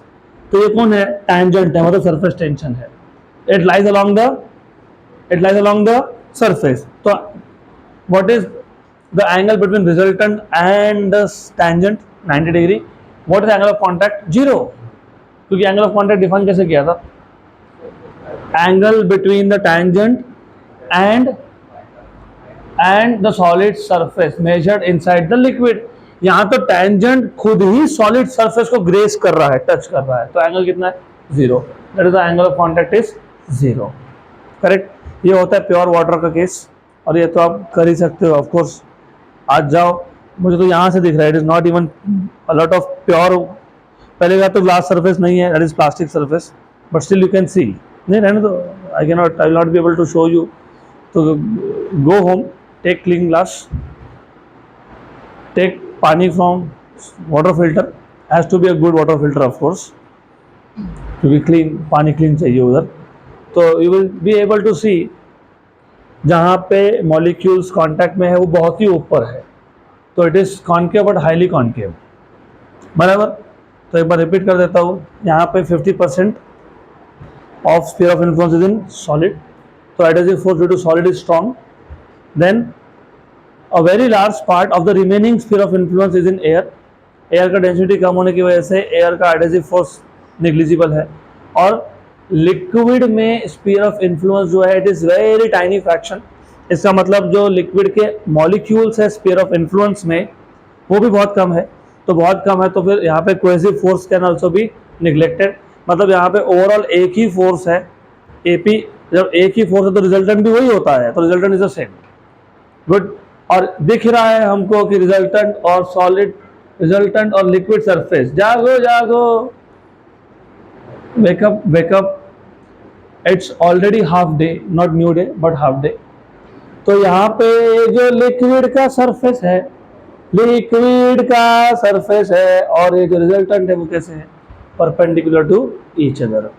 तो ये कौन है? टैंजेंट है, मतलब सरफेस टेंशन है। It lies along the surface. तो what is the angle between resultant and the tangent? 90 degree. What is angle of contact? 0, क्योंकि एंगल ऑफ कॉन्टैक्ट डिफाइन कैसे किया था? Angle between the tangent and the solid surface measured inside the liquid। यहां तो टैंजेंट खुद ही सॉलिड सरफेस को ग्रेस कर रहा है, टच कर रहा है, तो एंगल कितना है? 0। That is the angle of contact is 0। Correct. ये होता है प्योर वाटर का केस, और ये तो आप कर ही सकते हो ऑफ कोर्स। आज जाओ, मुझे तो यहां से दिख रहा है, it is not even a lot of pure. पहले का तो ग्लास सरफेस नहीं है, that is plastic surface, but still you can see. नहीं रहने दो, I will not be able to show you. तो go home, take clean glass, take पानी from water filter, has to be a good water filter of course, क्योंकि क्लीन पानी क्लीन चाहिए उधर। तो you will be able to सी जहाँ पे मॉलिक्यूल्स कांटेक्ट में है वो बहुत ही ऊपर है, तो it is concave but highly concave, बराबर। तो एक बार रिपीट कर देता हूँ, यहाँ पे 50% of sphere of influence is in solid, so adhesive force due to solid is strong, then a very large part of the remaining sphere of influence is in air। Air का डेंसिटी कम होने की वजह से एयर का एडहेसिव फोर्स निग्लिजिबल है, और लिक्विड में स्फीयर ऑफ इन्फ्लुएंस जो है it is very tiny fraction. इसका मतलब जो लिक्विड के मॉलिक्यूल्स है स्फीयर ऑफ इन्फ्लुएंस में वो भी बहुत कम है, तो बहुत कम है, तो फिर यहाँ पे cohesive force can also be neglected. मतलब यहाँ पे ओवरऑल एक ही फोर्स है एपी, जब एक ही फोर्स है तो रिजल्टेंट भी वही होता है, तो resultant is the same. Good. और दिख रहा है हमको कि रिजल्टेंट और सॉलिड, रिजल्टेंट और लिक्विड सरफेस, जागो जागो, wake up wake up, it's already half day, not new day but half day. तो यहाँ पे जो लिक्विड का सरफेस है, लिक्विड का सरफेस है, और ये जो रिजल्टेंट है वो कैसे है? Perpendicular to each other.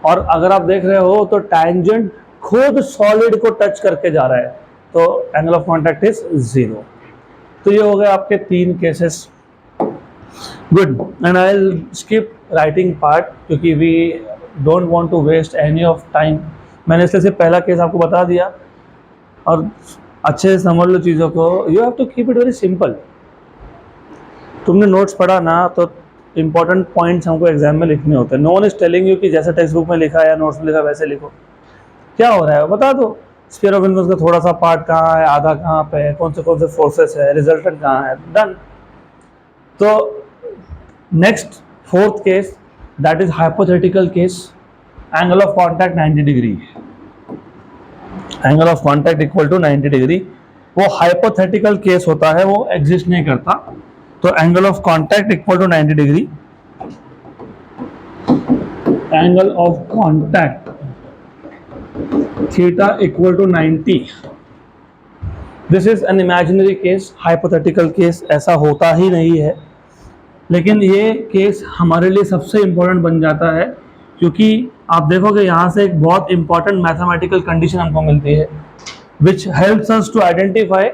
और अगर आप देख रहे हो तो टैंजेंट खुद सॉलिड को टच करके जा रहा है, तो एंगल ऑफ कॉन्टैक्ट इज 0। तो ये हो गए आपके 3 cases. Good, and I will skip writing part क्योंकि we don't want to waste any of time. मैंने इसलिए से पहला केस आपको बता दिया, और अच्छे से समझ लो चीज़ों को। You have to keep it very simple. तुमने नोट्स पढ़ा ना, तो इंपॉर्टेंट पॉइंट्स हमको एग्जाम में लिखने होते हैं। No one is telling you कि जैसे टेक्स्ट बुक में लिखा है या नोट्स में लिखा वैसे लिखो। क्या हो रहा है बता दो। स्फीयर ऑफ इन्फ्लुएंस का थोड़ा सा पार्ट कहाँ है, आधा कहाँ पे है, कौन से फोर्सेस है, रिजल्टेंट कहाँ है, डन। तो next 4th case, that is hypothetical case. Angle of contact 90 degree, angle of contact equal to 90 degree. वो हाइपोथेटिकल केस होता है, वो एग्जिस्ट नहीं करता। तो angle of contact equal to 90 degree, angle of contact theta equal to 90। This is an imaginary case, hypothetical case, ऐसा होता ही नहीं है, लेकिन ये केस हमारे लिए सबसे इंपॉर्टेंट बन जाता है, क्योंकि आप देखोगे यहाँ से एक बहुत इंपॉर्टेंट मैथमेटिकल कंडीशन हमको मिलती है which helps us to identify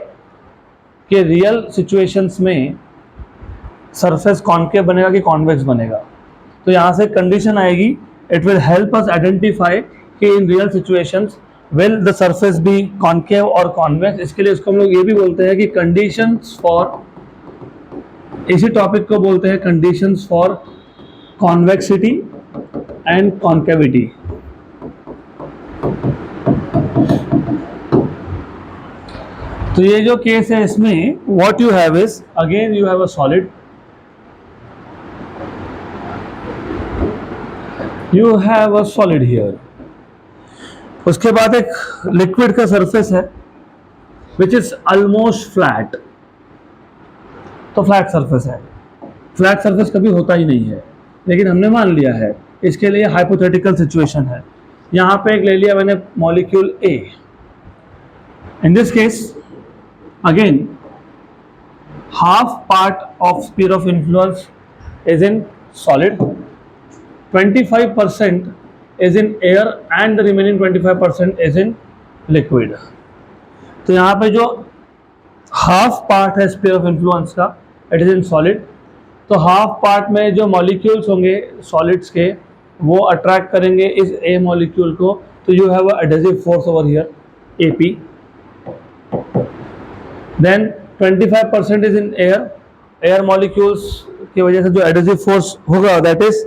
कि रियल सिचुएशंस में सरफेस कॉन्केव बनेगा कि कॉन्वेक्स बनेगा। तो यहाँ से कंडीशन आएगी, it will help us identify कि in real situations will the surface be concave और कॉन्वेक्स। इसके लिए इसको हम लोग ये भी बोलते हैं कि कंडीशंस फॉर, इसी टॉपिक को बोलते हैं conditions for convexity and concavity. तो ये जो केस है इसमें what you have is again you have a solid, you have a solid here, उसके बाद एक लिक्विड का सरफेस है विच इज ऑलमोस्ट फ्लैट। तो फ्लैट सरफेस है, फ्लैट सरफेस कभी होता ही नहीं है, लेकिन हमने मान लिया है, इसके लिए हाइपोथेटिकल सिचुएशन है। यहां पे एक ले लिया मैंने molecule A. In this case again half part of sphere of influence is in solid, 25% is in air and the remaining 25% is in liquid। तो यहाँ पे जो हाफ पार्ट है स्फीयर ऑफ इन्फ्लुएंस का इट इज इन सॉलिड। तो हाफ पार्ट में जो मॉलिक्यूल्स होंगे सॉलिड्स के वो अट्रैक्ट करेंगे इस ए मॉलिक्यूल को, तो you have a adhesive force over here AP। Then 25% is in air, air molecules की वजह से जो एडहेसिव फोर्स होगा दैट इज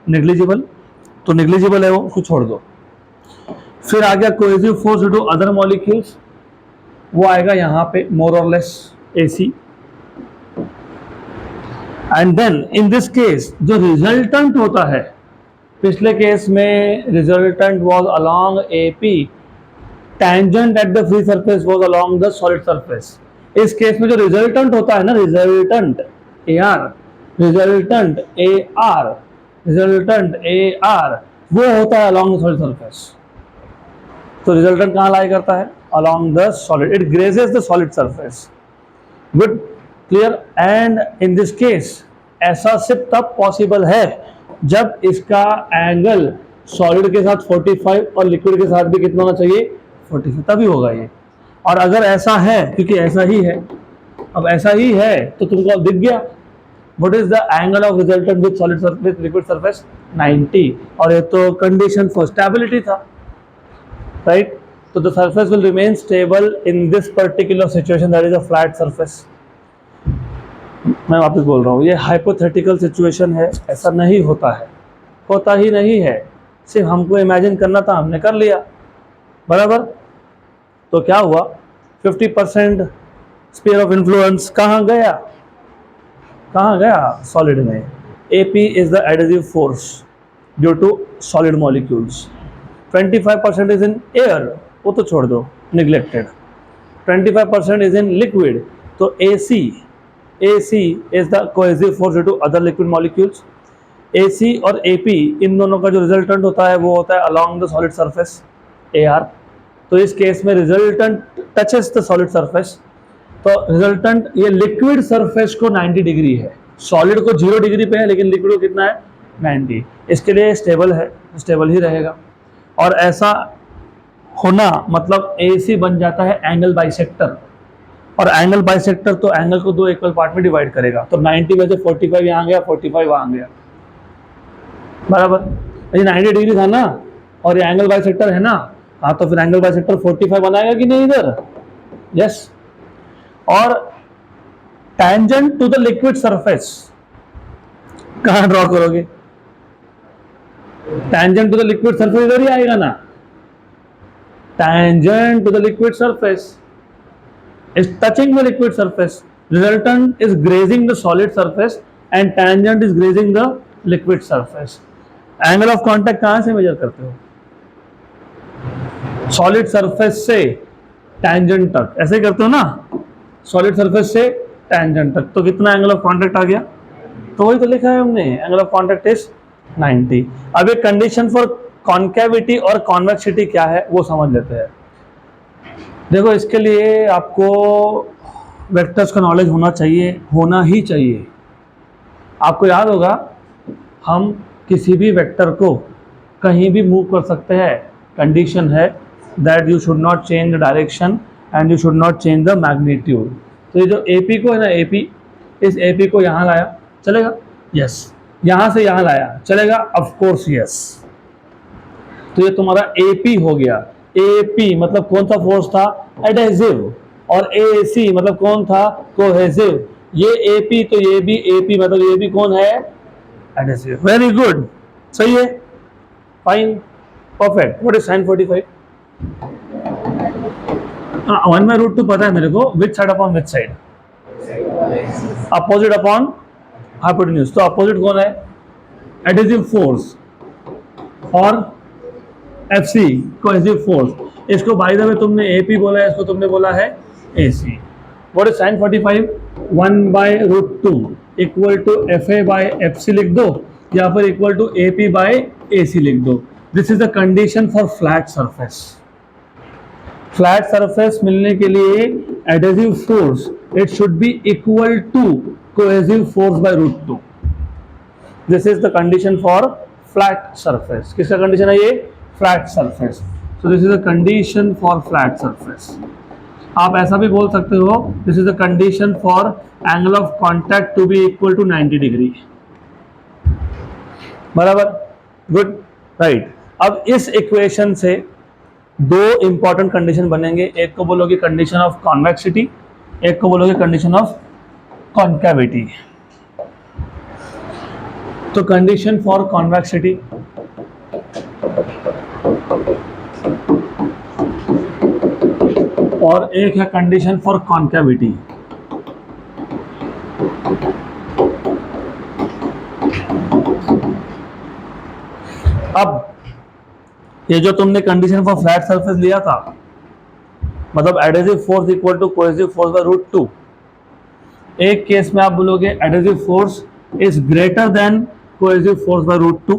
नेग्लिजिबल, तो नेग्लिजिबल है वो, उसको छोड़ दो। फिर आ गया cohesive force due to other molecules, वो आएगा यहाँ पे मोर और less AC। And then in this case जो रिजल्टेंट होता है, पिछले केस में resultant was along AP, tangent at the free surface was along the solid surface. इस केस में जो रिजल्टेंट होता है ना, resultant AR, resultant AR, resultant AR, वो होता है अलोंग द सॉलिड सरफेस। तो रिजल्टेंट कहाँ लाई करता है? Along the solid, it grazes the solid surface. Good, clear. And in this case ऐसा सिर्फ तब पॉसिबल है जब इसका एंगल सॉलिड के साथ 45 और लिक्विड के साथ भी कितना होना चाहिए? 45, तभी होगा ये। और अगर ऐसा है, क्योंकि ऐसा ही है, अब ऐसा ही है तो तुमको अब दिख गया what is the angle of resultant with solid surface liquid surface? 90। और ये तो कंडीशन फॉर स्टेबिलिटी था, राइट? तो the surface will remain stable in this particular situation, that is a flat surface. मैं वापस बोल रहा हूँ, ये हाइपोथेटिकल सिचुएशन है, ऐसा नहीं होता है, होता ही नहीं है, सिर्फ हमको इमेजिन करना था, हमने कर लिया, बराबर। तो क्या हुआ? 50% स्फीयर ऑफ इन्फ्लुएंस कहाँ गया? कहाँ गया? सॉलिड में। AP is the adhesive force due to solid molecules. 25% is in air, वो तो छोड़ दो, निग्लेक्टेड। 25% इज इन लिक्विड, तो AC is the cohesive force due to other liquid molecules. AC और AP इन दोनों का जो रिजल्टेंट होता है वो होता है along the solid surface AR। तो इस केस में resultant touches the solid surface, तो रिजल्टेंट ये लिक्विड सरफेस को 90 डिग्री है, सॉलिड को 0 डिग्री पे है, लेकिन लिक्विड को कितना है? 90। इसके लिए स्टेबल है, स्टेबल ही रहेगा। और ऐसा होना मतलब AC बन जाता है एंगल बाइसेक्टर, और एंगल बाइसेक्टर तो एंगल को दो इक्वल पार्ट में डिवाइड करेगा। तो 90 में से 45 यहाँ गया, 45 वहाँ गया, बराबर। ये 90 डिग्री था ना, और ये एंगल बाइसेक्टर है ना, हाँ, तो फिर एंगल बाइसेक्टर 45 बनाएगा कि नहीं इधर? यस। और tangent to the liquid surface कहां ड्रॉ करोगे? Tangent to the liquid surface इधर ही आएगा ना, tangent to the liquid surface is touching the liquid surface, resultant is grazing the solid surface and tangent is grazing the liquid surface। angle of contact कहां से मेजर करते हो? सॉलिड सरफेस से tangent तक, ऐसे करते हो ना, सॉलिड सरफेस से tangent तक, तो कितना एंगल ऑफ कॉन्टैक्ट आ गया? तो वही तो लिखा है हमने, एंगल ऑफ कॉन्टैक्ट इज 90। अब एक कंडीशन फॉर कॉन्केविटी और कॉन्वेक्सिटी क्या है वो समझ लेते हैं। देखो, इसके लिए आपको वेक्टर्स का नॉलेज होना चाहिए, होना ही चाहिए। आपको याद होगा हम किसी भी वेक्टर को कहीं भी मूव कर सकते हैं, कंडीशन है that you should not change the direction and you should not change the magnitude. तो ये जो AP को है ना, AP, इस AP को यहाँ लाया, चलेगा? यस। यहाँ से यहाँ लाया, चलेगा? Of course yes. तो ये तुम्हारा AP हो गया। AP मतलब कौन सा फोर्स था? एडहेसिव। और AC मतलब कौन था? कोहेसिव। ये AP, तो ये भी AP, मतलब ये भी कौन है? एडहेसिव। वेरी गुड, सही है, fine, perfect. What is sin 45? One by root two पता है मेरे को, which side upon which side, opposite upon hypotenuse. तो अपोजिट कौन है, एडिटिव फोर्स और एफसी कोहेसिव फोर्स। इसको बाय द वे तुमने एपी बोला है, इसको तुमने बोला है AC. What is sine 45, 1 by root two equal to F A by F C लिख दो, या फिर equal to A P by A C लिख दो। This is the condition for flat surface. Flat surface मिलने के लिए adhesive force it should be equal to cohesive force by root two. This is the condition for flat surface. किसका कंडीशन है ये, flat surface. So this is the condition for flat surface. आप ऐसा भी बोल सकते हो, this is the condition for angle of contact to be equal to 90 degree. बराबर, गुड, राइट। अब इस इक्वेशन से दो इंपॉर्टेंट कंडीशन बनेंगे, एक को बोलोगे कंडीशन ऑफ कॉन्वेक्सिटी, एक को बोलोगे कंडीशन ऑफ कॉन्केविटी। तो कंडीशन फॉर कॉन्वेक्सिटी, और एक है कंडीशन फॉर कॉन्केविटी। अब ये जो तुमने कंडीशन फॉर फ्लैट सरफेस लिया था, मतलब adhesive force equal to cohesive force by root two, एक केस में आप बोलोगे adhesive force is greater than cohesive force by root two,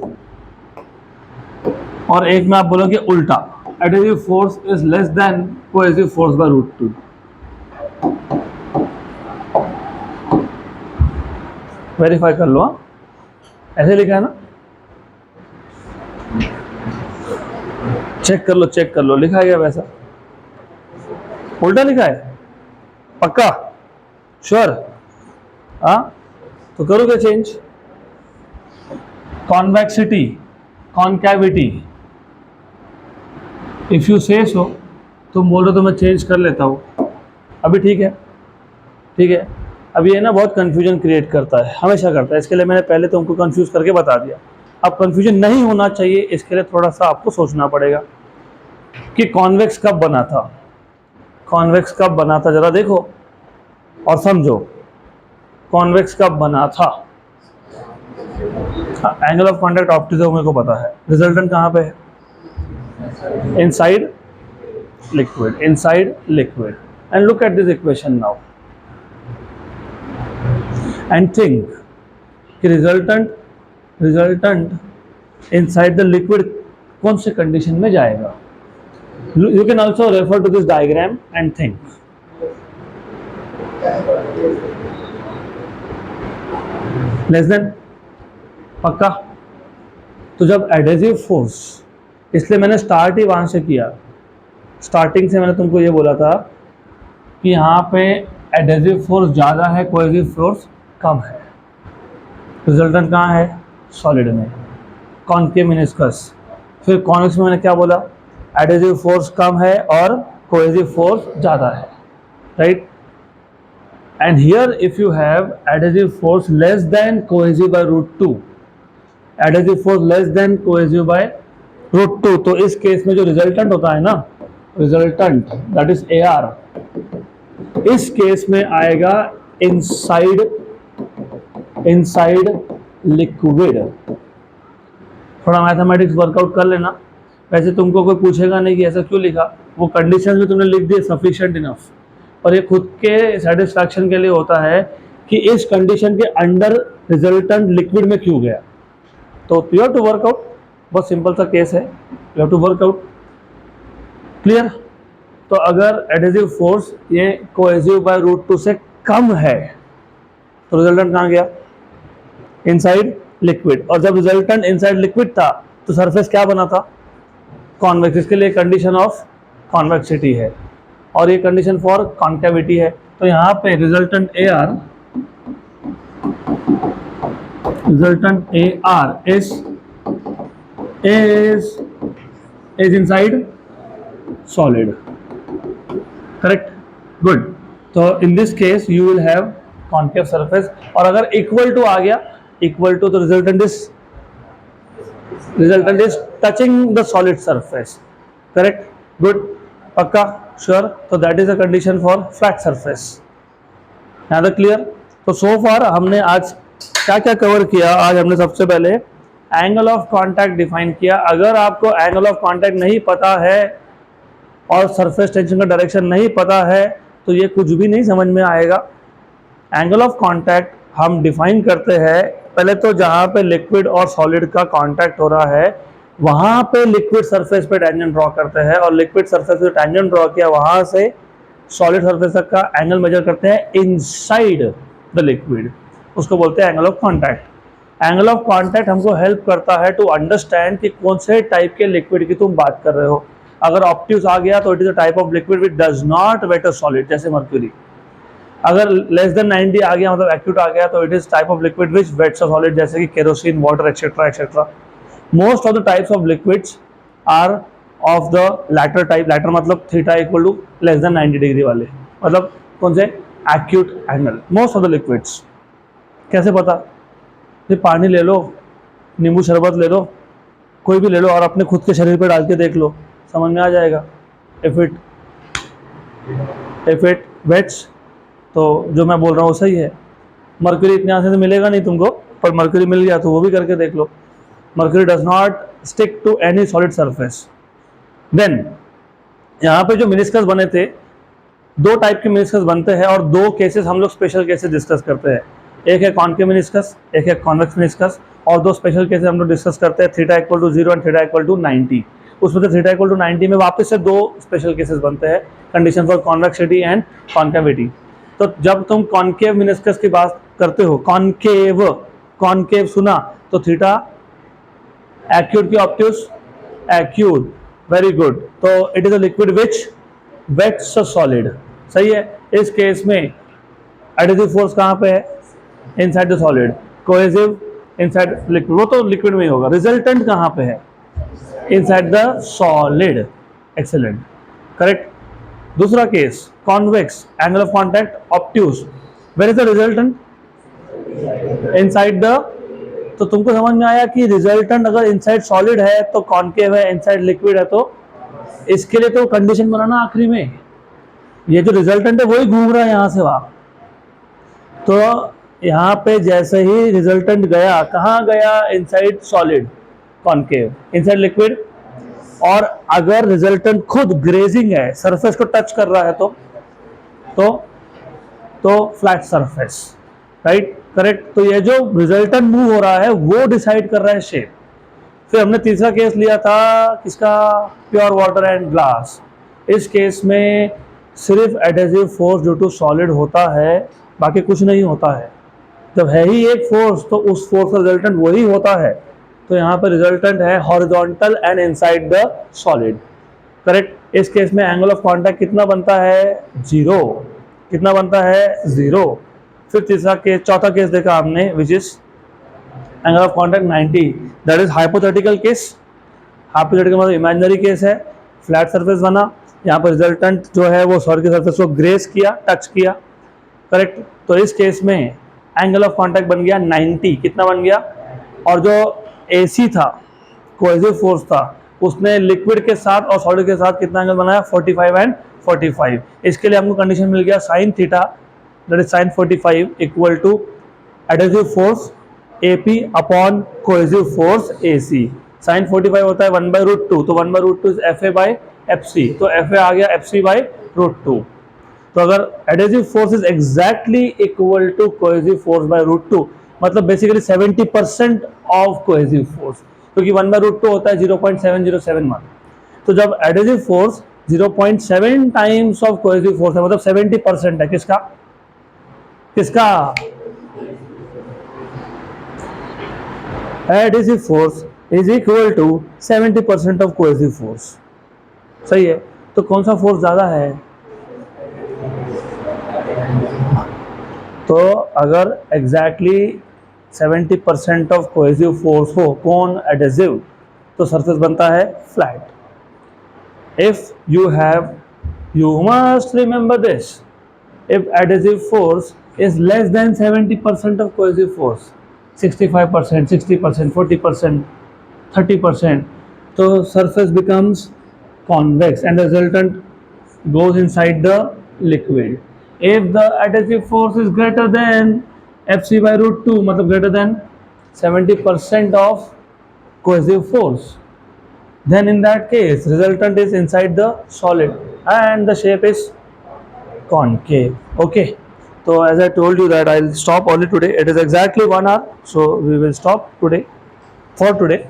और एक में आप बोलोगे उल्टा, adhesive force is less than cohesive force by root two. Verify कर लो, ऐसे लिखा है ना, चेक कर लो, लिखा है क्या वैसा, उल्टा लिखा है, पक्का, श्योर? हाँ, तो करोगे change, convexity, concavity, if you से सो, तुम बोल रहे हो तो मैं चेंज कर लेता हूँ अभी, ठीक है, ठीक है। अब ये ना बहुत कंफ्यूजन क्रिएट करता है, हमेशा करता है, इसके लिए मैंने पहले तुमको कंफ्यूज करके बता दिया। अब कंफ्यूजन नहीं होना चाहिए, इसके लिए थोड़ा सा आपको सोचना पड़ेगा कि कॉन्वेक्स कब बना था, कॉन्वेक्स कब बना था, जरा देखो और समझो, कॉन्वेक्स कब बना था। एंगल ऑफ कॉन्टैक्ट ऑप्टिज्म मेरे को पता है, रिजल्टेंट कहाँ पे है, inside liquid, inside liquid. And look at this equation now and think कि रिजल्टेंट इनसाइड द लिक्विड कौन से कंडीशन में जाएगा। You can also refer to this diagram and think. Less than, पक्का? तो जब एडहेसिव फोर्स, इसलिए मैंने स्टार्ट ही वहां से किया, स्टार्टिंग से मैंने तुमको ये बोला था कि यहाँ पे एडहेसिव फोर्स ज़्यादा है, कोहेसिव फोर्स कम है। रिजल्टेंट कहाँ है, सॉलिड में, कॉन्केव मेनिस्कस। फिर कॉन्वेक्स में मैंने क्या बोला, एडहेसिव फोर्स कम है और कोहेसिव फोर्स ज़्यादा है, right. And here if you have adhesive force less than cohesive by root two, adhesive force less than cohesive by root two, तो इस केस में जो रिजल्टेंट होता है ना, resultant that is a R, इस केस में आएगा इनसाइड लिक्विड। थोड़ा मैथमेटिक्स वर्कआउट कर लेना, वैसे तुमको कोई पूछेगा नहीं कि ऐसा क्यों लिखा, वो कंडीशन भी तुमने लिख दी सफिशिएंट इनफ, और ये खुद के सेटिस्फैक्शन के लिए होता है कि इस कंडीशन के अंडर रिजल्टेंट लिक्विड में क्यों गया। तो यू हैव टू वर्कआउट, बहुत सिंपल सा केस है, you have to work out, clear. तो अगर एडहेसिव फोर्स ये कोहेसिव बाय रूट टू से कम है तो रिजल्टेंट कहाँ गया, इनसाइड लिक्विड, और जब रिजल्टेंट इनसाइड लिक्विड था तो सरफेस क्या बना था, कॉन्वेक्स। इसके लिए कंडीशन ऑफ कॉन्वेक्सिटी है और ये कंडीशन फॉर कॉन्केविटी है। तो यहाँ पे resultant A R is inside solid, correct, good. तो in this case you will have concave surface, और अगर इक्वल टू आ गया, इक्वल टू, तो resultant is touching the solid surface, correct, good, पक्का, श्योर, तो that is a condition for flat surface. यहाँ तक क्लियर? तो सो फार हमने आज क्या क्या कवर किया? आज हमने सबसे पहले एंगल ऑफ कांटेक्ट डिफाइन किया। अगर आपको एंगल ऑफ कांटेक्ट नहीं पता है और सरफेस टेंशन का डायरेक्शन नहीं पता है तो ये कुछ भी नहीं समझ में आएगा। एंगल ऑफ कांटेक्ट हम डिफाइन करते हैं पहले तो जहाँ पे लिक्विड और सॉलिड का कांटेक्ट हो रहा है वहाँ पे लिक्विड सरफेस पे टेंजेंट ड्रॉ करते हैं, और लिक्विड सरफेस पे टेंजेंट ड्रॉ किया वहाँ से सॉलिड सरफेस तक का एंगल मेजर करते हैं इनसाइड द लिक्विड, उसको बोलते हैं angle of contact. Angle of contact हमको हेल्प करता है टू अंडरस्टैंड कि कौन से टाइप के लिक्विड की तुम बात कर रहे हो। अगर ऑप्टिव्स आ गया तो it is a type of liquid which does not wet a solid, जैसे मर्क्यूरी। अगर लेस देन 90 आ गया मतलब एक्यूट आ गया तो it is type of liquid which wets a solid, जैसे कि kerosene, water etcetera etcetera. Most of the types of liquids are of the latter type. Latter मतलब theta equal to less than 90 degree वाले, मतलब कौन से? Acute angle. Most of the liquids कैसे पता? ये पानी ले लो, नींबू शरबत ले लो, कोई भी ले लो और अपने खुद के शरीर पर डाल के देख लो, समझ में आ जाएगा। इफ इट वेट्स तो जो मैं बोल रहा हूँ सही है। मर्क्यूरी इतने आसानी से मिलेगा नहीं तुमको, पर मर्क्यूरी मिल गया तो वो भी करके देख लो। Mercury does not stick to any solid surface. Then यहाँ पे जो मिनिस्कस बने थे, दो टाइप के मिनिस्कस बनते हैं और दो केसेस हम लोग स्पेशल केसेस डिस्कस करते हैं। एक है कॉनकेव मिनिस्कस, एक है कॉन्वेक्स मिनिस्कस, और दो स्पेशल केसेस हम लोग डिस्कस करते हैं, theta equal to 0 and theta equal to 90। उसमें से थीटा इक्वल टू 90 में वापस से दो स्पेशल केसेस बनते हैं, condition for convexity and concavity. तो जब तुम कॉनकेव मिनिस्कस की बात करते हो, कॉनकेव सुना तो थीटा, एक्यूट की ऑप्टिव्स एक्यूट, वेरी गुड। तो it is a liquid which wets a solid, सही है। इस केस में एडहेसिव फोर्स कहाँ पे है? Inside the solid. Cohesive inside liquid, वो तो लिक्विड में ही होगा। रिजल्टेंट कहाँ पे है? Inside the solid. Excellent, correct. दूसरा case convex, angle of contact obtuse, where is the resultant? Inside the. तो तुमको समझ में आया कि रिजल्टेंट अगर इनसाइड सॉलिड है तो कॉन्केव है, इनसाइड लिक्विड है तो इसके लिए तो कंडीशन बनाना आखिरी में। ये जो रिजल्टेंट है वही घूम रहा है यहाँ से वहां। तो यहाँ पे जैसे ही रिजल्टेंट गया, कहाँ गया? Inside solid, concave, inside liquid. और अगर रिजल्टेंट खुद ग्रेजिंग है, सरफेस को टच कर रहा है तो फ्लैट सरफेस, राइट, करेक्ट। तो ये जो रिजल्टेंट मूव हो रहा है वो डिसाइड कर रहा है शेप। फिर हमने तीसरा केस लिया था किसका? Pure water and glass. इस केस में सिर्फ adhesive force due to solid होता है, बाकी कुछ नहीं होता है। जब है ही एक फोर्स तो उस फोर्स का रिजल्टेंट वही होता है। तो यहाँ पर रिजल्टेंट है horizontal and inside the solid, correct. इस केस में एंगल ऑफ कांटेक्ट कितना बनता है? 0। कितना बनता है? 0। फिर तीसरा केस, चौथा केस देखा हमने which is angle of contact 90, that is hypothetical case. Hypothetical मतलब इमेजिनरी केस है। फ्लैट सरफेस बना, यहाँ पर रिजल्टेंट जो है वो सॉलिड की सरफेस को ग्रेस किया, टच किया, करेक्ट। तो इस केस में एंगल ऑफ कांटेक्ट बन गया 90। कितना बन गया? और जो AC था, कोहेसिव फोर्स था, उसने लिक्विड के साथ और सॉलिड के साथ कितना एंगल बनाया? 45 एंड 45। इसके लिए हमको कंडीशन मिल गया sine theta, that is sine 45 equal to adhesive force AP upon cohesive force AC। Sine 45 होता है 1/√2, तो 1/√2 इज FA/FC, तो FA आ गया FC/√2। तो अगर adhesive force is exactly equal to cohesive force by √2, मतलब बेसिकली 70% ऑफ कोहेसिव फोर्स, क्योंकि 1/√2 होता है 0.7071। तो जब adhesive force 0.7 times of cohesive force है, मतलब 70% है किसका? Adhesive force is equal to 70% of cohesive force, सही है। तो कौन सा फोर्स ज्यादा है? तो अगर एग्जैक्टली 70% ऑफ कोहेसिव फोर्स हो, कौन? एडहेसिव, तो सरफेस बनता है flat. If you must remember this, if adhesive force is less than 70% of cohesive force, 65%, 60%, 40%, 30%, तो surface becomes convex and the resultant goes inside the liquid. If the adhesive force is greater than Fc by root 2, मतलब greater than 70% of cohesive force, then in that case resultant is inside the solid and the shape is concave. Okay, so as I told you that I'll stop only today. It is exactly 1 hour, so we will stop today for today.